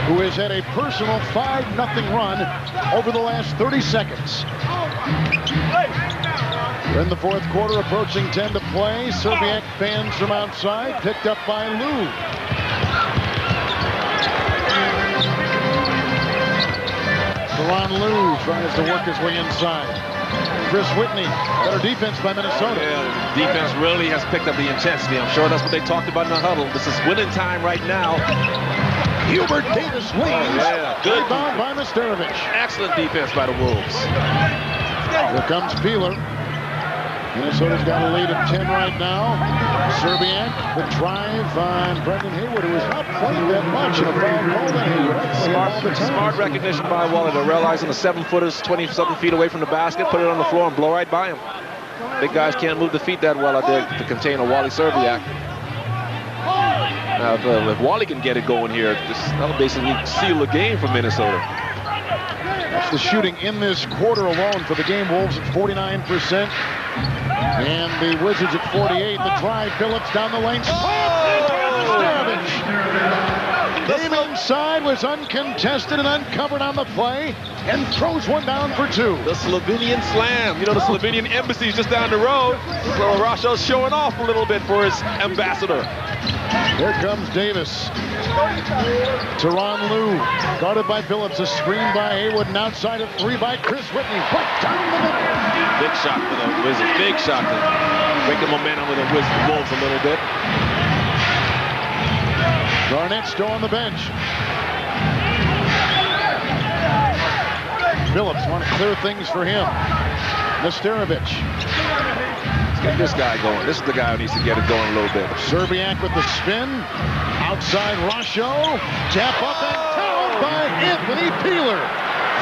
who has had a personal 5-0 run over the last 30 seconds. We're in the 4th quarter, approaching 10 to play. Serbiak fans from outside, picked up by Lou. Ron Lou tries to work his way inside. Chris Whitney, better defense by Minnesota. Yeah, defense really has picked up the intensity. I'm sure that's what they talked about in the huddle. This is winning time right now. Hubert Davis wins. Good. Rebound by Misterovich. Excellent defense by the Wolves. Here comes Peeler. Minnesota's got a lead of 10 right now. Serbiak, the drive on Brendan Hayward, who has not played that much in a foul call that Hayward. Smart recognition by Waller to realizing the 7-footer's 20-something feet away from the basket, put it on the floor and blow right by him. Big guys can't move the feet that well out there to contain a Wally Serbiak. Now, if Wally can get it going here, that'll basically seal the game for Minnesota. That's the shooting in this quarter alone for the game. Wolves at 49%. And the Wizards at 48. The drive, Phillips down the lane. Game inside was uncontested and uncovered on the play, and throws one down for 2. The Slovenian slam. You know, the Slovenian embassy is just down the road. So Rasho's showing off a little bit for his ambassador. Here comes Davis. Teron Lou, guarded by Phillips. A screen by Hayward, and outside of 3 by Chris Whitney. Right down the middle. Big shot for the Wizards. Big shot to break the momentum with the Wolves a little bit. Garnett still on the bench. Phillips want to clear things for him. Misterovich. Let's get this guy going. This is the guy who needs to get it going a little bit. Serbiak with the spin. Outside Rasho. Tap up and down by Anthony Peeler.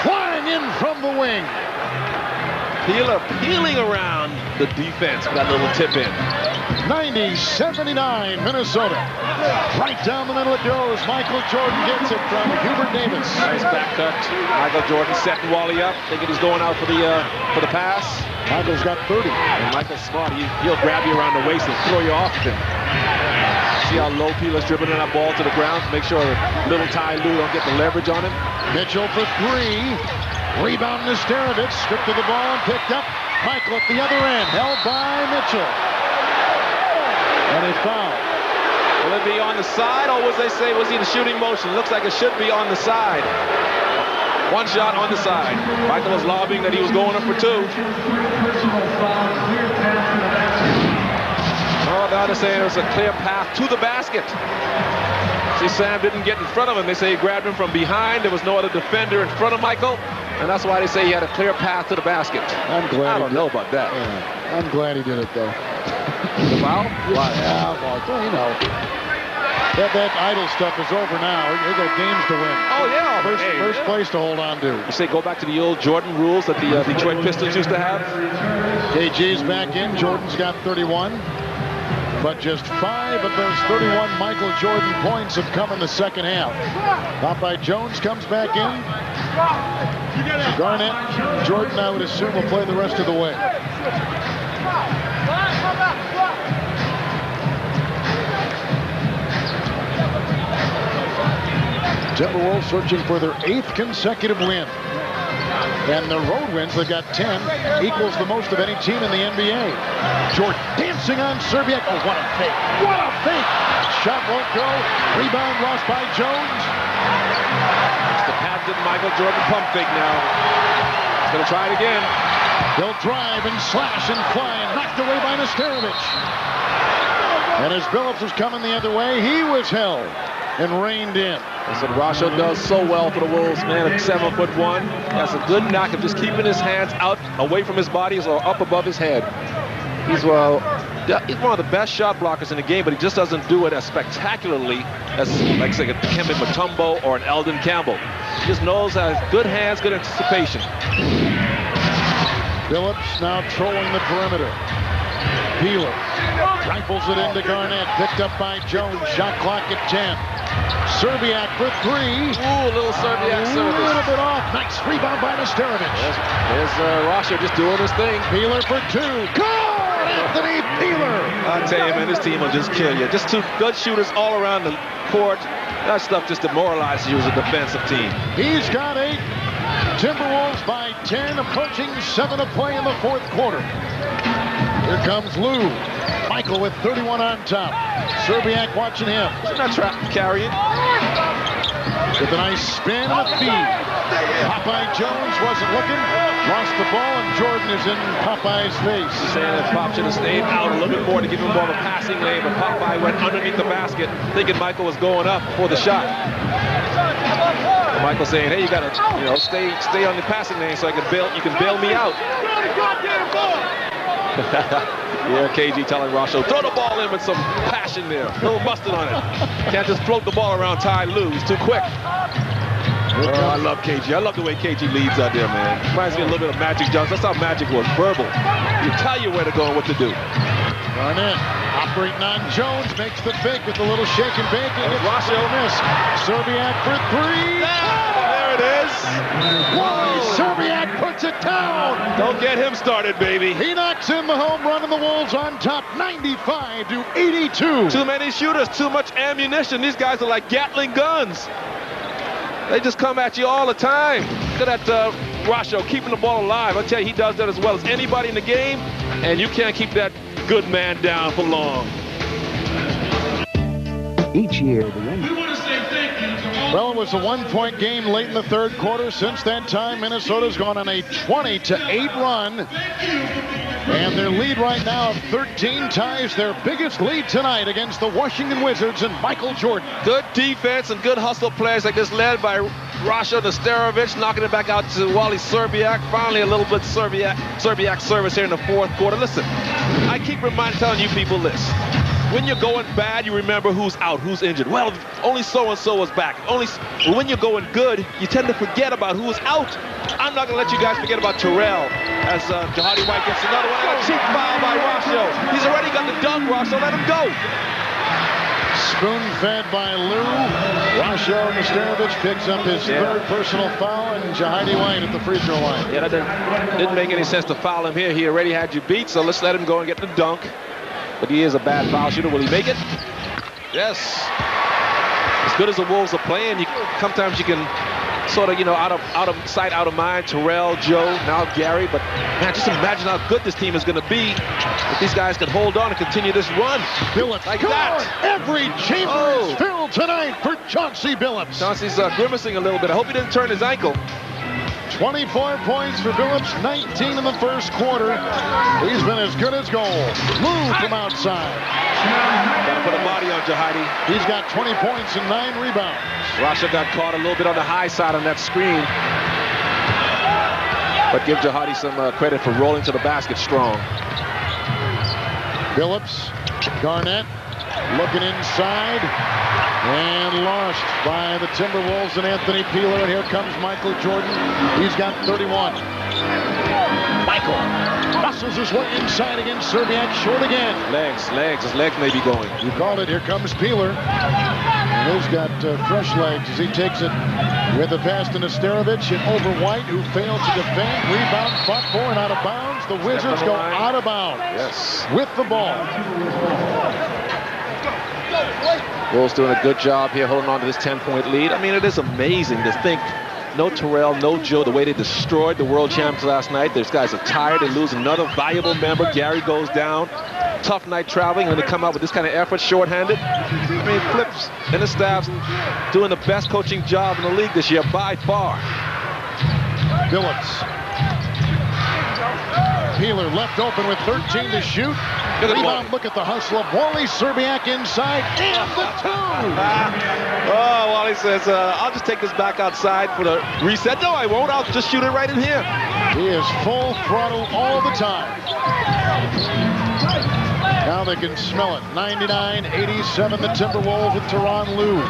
Flying in from the wing. Peeler peeling around good defense. Got a little tip in. 90-79 Minnesota. Right down the middle it goes. Michael Jordan gets it from Hubert Davis. Nice back cut. Michael Jordan setting Wally up, thinking he's going out for the pass. Michael's got 30. And Michael's smart. He'll grab you around the waist and throw you off. See how low Peeler's dribbling that ball to the ground to make sure little Ty Lue don't get the leverage on him. Mitchell for 3. Rebound to Starovich. Stripped to the ball and picked up. Michael at the other end. Held by Mitchell. And he fouled. Will it be on the side, or was they say was he in shooting motion? Looks like it should be on the side. One shot on the side. Michael was lobbying that he was going up for 2. Oh, now they're saying it was a clear path to the basket. See, Sam didn't get in front of him. They say he grabbed him from behind. There was no other defender in front of Michael. And that's why they say he had a clear path to the basket. I'm glad. I don't know about that. Yeah, I'm glad he did it, though. The foul? Yeah, well, you know. That idle stuff is over now. They got games to win. Oh, yeah. First place to hold on to. You say go back to the old Jordan rules that the Detroit Pistons used to have? KG's back in. Jordan's got 31. But just 5 of those 31 Michael Jordan points have come in the second half. Popeye Jones comes back in. Garnett, Jordan, I would assume, will play the rest of the way. Timberwolves searching for their 8th consecutive win. And the road wins, they've got 10, equals the most of any team in the NBA. Jordan dancing on Serbiak. Oh, what a fake. What a fake. Shot won't go. Rebound lost by Jones. It's the patented Michael Jordan pump fake now. He's going to try it again. He'll drive and slash and fly and knocked away by Nesterovic. And as Billups was coming the other way, he was held and reined in. That's what Rasho does so well for the Wolves, man. At 7'1", that's a good knack of just keeping his hands out, away from his body or up above his head. He's one of the best shot blockers in the game, but he just doesn't do it as spectacularly as, like, say, a Kemba Mutombo or an Eldon Campbell. He just knows how good hands, good anticipation. Billups now trolling the perimeter. Peeler rifles it into Garnett, picked up by Jones. Shot clock at 10. Serbiak for 3. Ooh, a little Serbiak service. A little bit off. Nice rebound by Nesterovic. There's Rasho just doing his thing. Peeler for 2. Good! Anthony Peeler. I tell you, man, this team will just kill you. Just 2 good shooters all around the court. That stuff just demoralizes you as a defensive team. He's got 8. Timberwolves by 10, approaching 7 to play in the 4th quarter. Here comes Lue. Michael with 31 on top. Serbiak watching him. He's not trying to carry it. With a nice spin and a feed. Popeye Jones wasn't looking. Lost the ball, and Jordan is in Popeye's face. He's saying that Pop should have stayed out a little bit more to give him more of a passing lane, but Popeye went underneath the basket, thinking Michael was going up for the shot. Michael saying, hey, you gotta, stay on the passing lane so you can bail me out. Yeah, KG telling Rasho, throw the ball in with some passion there. A little mustard on it. Can't just float the ball around Ty Lue. He's too quick. Oh, I love KG. I love the way KG leads out there, man. Reminds me a little bit of Magic Johnson. That's how Magic was, verbal. He tell you where to go and what to do. Garnett operating on Jones, makes the fake with a little shake and bake. And it's Rasho miss. Serbiak for 3. There it is. Whoa! Serbiak puts it down. Don't get him started, baby. He knocks in the home run, and the Wolves on top, 95-82. Too many shooters, too much ammunition. These guys are like Gatling guns. They just come at you all the time. Look at that Rasho keeping the ball alive. I'll tell you, he does that as well as anybody in the game, and you can't keep that good man down for long. Each year, Well, it was a 1-point game late in the 3rd quarter. Since that time, Minnesota's gone on a 20-8 run. And their lead right now of 13 ties their biggest lead tonight against the Washington Wizards and Michael Jordan. Good defense and good hustle plays like this, led by Rasho Nesterovic, knocking it back out to Wally Serbiak. Finally, a little bit Serbiak service here in the 4th quarter. Listen, I keep telling you people this. When you're going bad, you remember who's out, who's injured. Well, only so-and-so was back. When you're going good, you tend to forget about who's out. I'm not going to let you guys forget about Terrell as Jahadi White gets another one. And a cheap foul by Rosso. He's already got the dunk, Rosso. Let him go. Spoon-fed by Lou. Rasho Nesterovic picks up his third personal foul, and Jahadi White at the free throw line. Yeah, that didn't make any sense to foul him here. He already had you beat, so let's let him go and get the dunk. But he is a bad foul shooter. Will he make it? Yes. As good as the Wolves are playing, sometimes you can sort of, out of sight, out of mind. Terrell, Joe, now Gary. But man, just imagine how good this team is going to be if these guys can hold on and continue this run. Billups, like that. Every chamber is filled tonight for Chauncey Billups. Chauncey's grimacing a little bit. I hope he didn't turn his ankle. 24 points for Billups, 19 in the first quarter. He's been as good as gold. Lou from outside. Got to put a body on Jahadi. He's got 20 points and 9 rebounds. Rasha got caught a little bit on the high side on that screen. But give Jahadi some credit for rolling to the basket strong. Billups, Garnett, looking inside. And lost by the Timberwolves and Anthony Peeler. And here comes Michael Jordan. He's got 31. Michael muscles his way inside against Serbiak. Short again. His legs may be going. You called it. Here comes Peeler. And he's got fresh legs as he takes it with a pass to Nesterovic and over White, who failed to defend. Rebound, fought for and out of bounds. The Wizards go out of bounds. Yes. With the ball. Wolves doing a good job here holding on to this 10-point lead. I mean, it is amazing to think no Terrell, no Joe, the way they destroyed the world champs last night. These guys are tired. They lose another valuable member. Gary goes down. Tough night traveling, and they come out with this kind of effort, shorthanded. I mean, Flips and the staff's doing the best coaching job in the league this year by far. Billups. Peeler left open with 13 to shoot. Rebound, look at the hustle of Wally Serbiak inside, and the two! Oh, Wally says, I'll just take this back outside for the reset. No, I won't. I'll just shoot it right in here. He is full throttle all the time. Now they can smell it. 99-87, the Timberwolves with Tyronn Lue.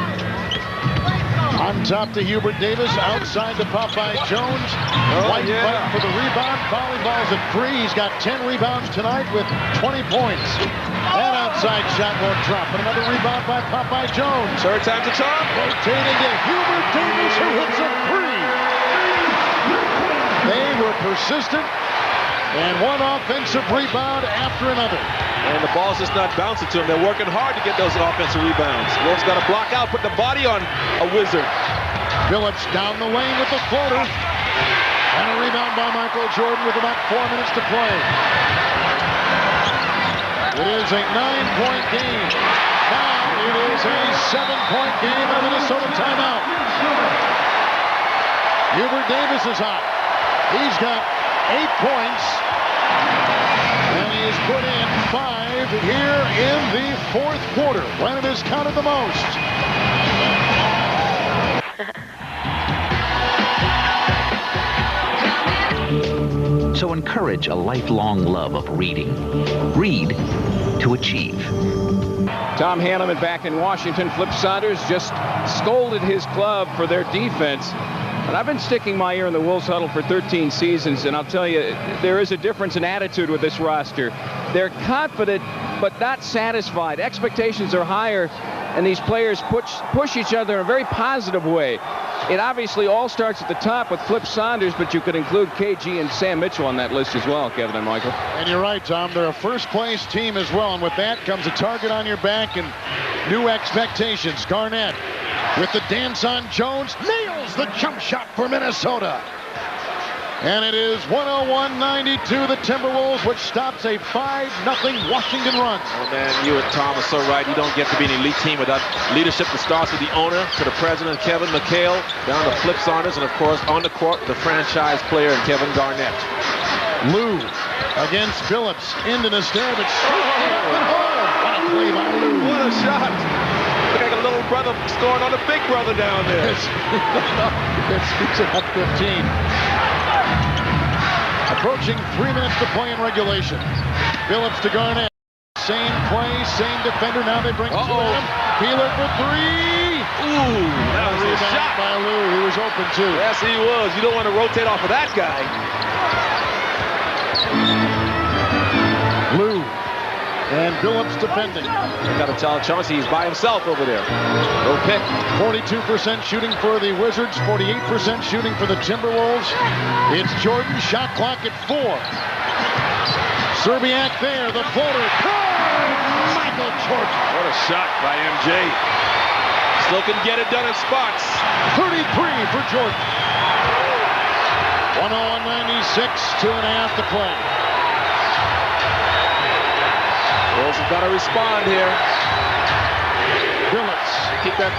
On top to Hubert Davis, outside to Popeye Jones. White fight for the rebound. Volleyball's at 3. He's got 10 rebounds tonight with 20 points. And outside shot won't drop. But another rebound by Popeye Jones. Third time's a charm. Rotating to Hubert Davis, who hits a 3. They were persistent. And one offensive rebound after another. And the ball's just not bouncing to him. They're working hard to get those offensive rebounds. Wolves got to block out, put the body on a Wizard. Billups down the lane with the floater. And a rebound by Michael Jordan with about 4 minutes to play. It is a 9-point game. Now it is a 7-point game and a Minnesota timeout. Hubert Davis is hot. He's got 8 points. And he has put in 5 here in the fourth quarter, when it is counted the most. So encourage a lifelong love of reading. Read to achieve. Tom Hanneman back in Washington. Flip Saunders just scolded his club for their defense. And I've been sticking my ear in the Wolves huddle for 13 seasons, and I'll tell you, there is a difference in attitude with this roster. They're confident, but not satisfied. Expectations are higher, and these players push each other in a very positive way. It obviously all starts at the top with Flip Saunders, but you could include KG and Sam Mitchell on that list as well, Kevin and Michael. And you're right, Tom. They're a first-place team as well, and with that comes a target on your back and new expectations. Garnett with the dance on Jones, nails the jump shot for Minnesota. And it is 101-92, the Timberwolves, which stops a 5-0 Washington run. Oh, man, you and Tom are so right. You don't get to be an elite team without leadership that starts with the owner, to the president, Kevin McHale, down to Flip Saunders, and, of course, on the court, the franchise player, and Kevin Garnett. Lou against Billups, into Nesterovic. What a play by Lou. What a shot. Look like a little brother scoring on a big brother down there. It's up 15. Approaching 3 minutes to play in regulation. Billups to Garnett. Same play, same defender. Now they bring it to him. Peeler for 3. Ooh, that was a shot by Lou. He was was open too. Yes, he was. You don't want to rotate off of that guy. Lou and Billups defending. You got to tell Chauncey he's by himself over there. No pick. 42% shooting for the Wizards, 48% shooting for the Timberwolves. It's Jordan, shot clock at 4. Serbiak there, the floater. Michael Jordan. What a shot by MJ. Still can get it done in spots. 33 for Jordan. 101-96, 2.5 to play. Wolves have got to respond here. Billups. Keep that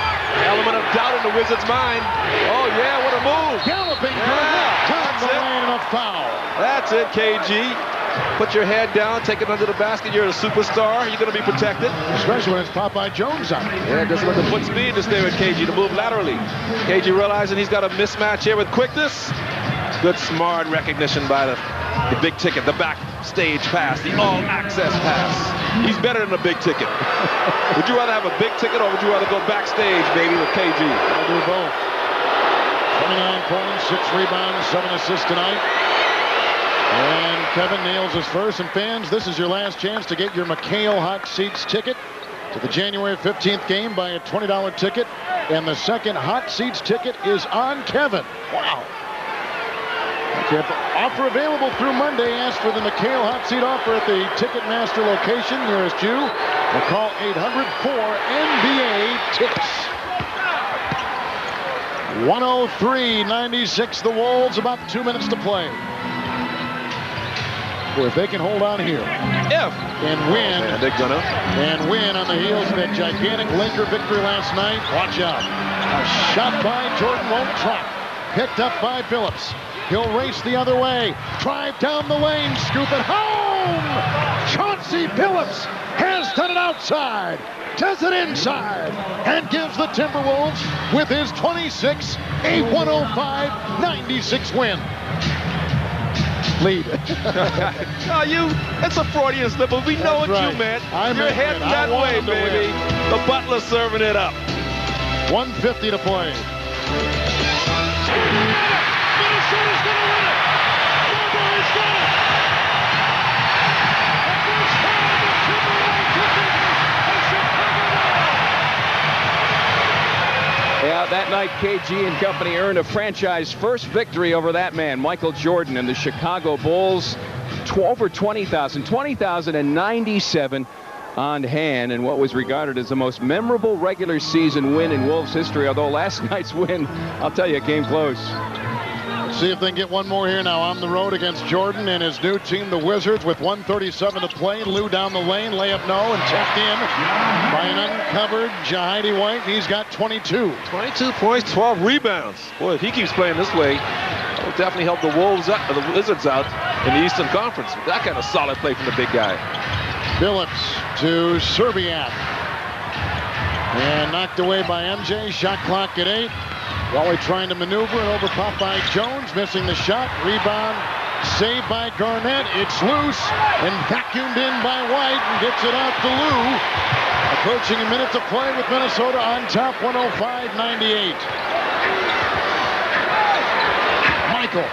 element of doubt in the Wizards' mind. Oh, yeah, what a move. Galloping down the lane and a foul. That's it, KG. Put your head down, take it under the basket. You're a superstar. You're going to be protected. Especially when it's Popeye Jones out. Yeah, doesn't have to put speed to stay with KG to move laterally. KG realizing he's got a mismatch here with quickness. Good smart recognition by the big ticket, the backstage pass, the all-access pass. He's better than a big ticket. Would you rather have a big ticket or would you rather go backstage, baby, with KG? I'll do both. 29 points, 6 rebounds, 7 assists tonight. And Kevin nails his first. And fans, this is your last chance to get your McHale Hot Seats ticket to the January 15th game. Buy a $20 ticket. And the second Hot Seats ticket is on Kevin. Wow. Offer available through Monday. Ask for the McHale Hot Seat offer at the Ticketmaster location nearest you. Or call 800-4NBA-TICKS. 103-96 the Wolves. About 2 minutes to play. Boy, if they can hold on here and win, they're gonna win on the heels of that gigantic Laker victory last night, watch out. A shot by Jordan won't drop. Picked up by Billups. He'll race the other way. Drive down the lane, scoop it home. Chauncey Billups has done it outside, does it inside, and gives the Timberwolves with his 26 a 105-96 win. Lead. It's a Freudian slip, but we know what you meant. You're heading that way, baby. The Butler serving it up. 1:50 to play. Minnesota's going to win it. Nobody's got it. The first time the Timberwolves have beaten a Chicago. Yeah, that night KG and company earned a franchise first victory over that man, Michael Jordan, and the Chicago Bulls. Over 20,097 on hand, and what was regarded as the most memorable regular season win in Wolves history. Although last night's win, I'll tell you, came close. See if they can get one more here now on the road against Jordan and his new team, the Wizards, with 1:37 to play. Lou down the lane, layup no, and tapped in by an uncovered Jahidi White. He's got 22. 22 points, 12 rebounds. Boy, if he keeps playing this way, that will definitely help the Wolves out, or the Wizards out in the Eastern Conference. That kind of solid play from the big guy. Billups to Serbiak. And knocked away by MJ. Shot clock at 8. Wally trying to maneuver and over Popeye Jones, missing the shot. Rebound saved by Garnett. It's loose and vacuumed in by White and gets it out to Lou. Approaching a minute to play with Minnesota on top, 105-98. Michael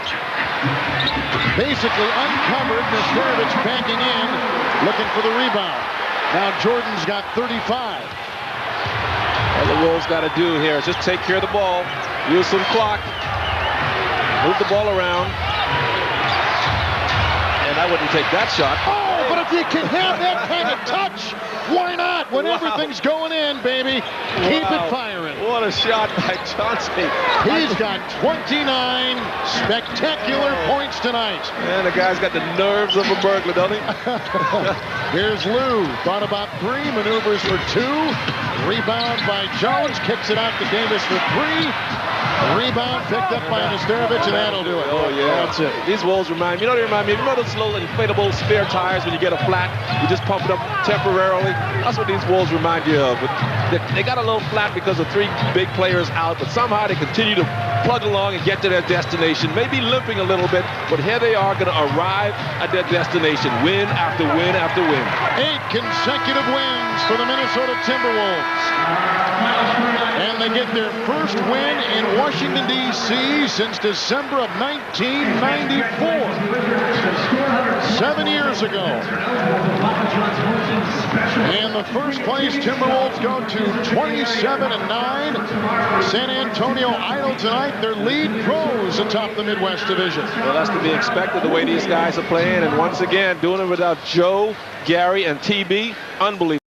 basically uncovered. Nesterovic backing in, looking for the rebound. Now Jordan's got 35. All the Wolves got to do here is just take care of the ball, use some clock, move the ball around, and I wouldn't take that shot. Oh, but if you can have that kind of touch, why not? When everything's going in, baby, keep it firing. What a shot by Chauncey. He's got 29 spectacular points tonight. And the guy's got the nerves of a burglar, doesn't he? Here's Lou. Thought about 3, maneuvers for 2. Rebound by Jones, kicks it out to Davis for 3. Rebound picked up by Nesterovic, and that'll do it. Oh, yeah. That's it. These Wolves remind me, you know what they remind me of? You know those little inflatable spare tires when you get a flat? You just pump it up temporarily? That's what these Wolves remind you of. But they got a little flat because of 3 big players out, but somehow they continue to plug along and get to their destination. Maybe limping a little bit, but here they are going to arrive at their destination. Win after win after win. 8 consecutive wins points for the Minnesota Timberwolves. And they get their first win in Washington, D.C. since December of 1994. 7 years ago. And the first place Timberwolves go to 27-9. San Antonio idle tonight. Their lead grows atop the Midwest Division. Well, that's to be expected the way these guys are playing. And once again, doing it without Joe, Gary, and TB. Unbelievable.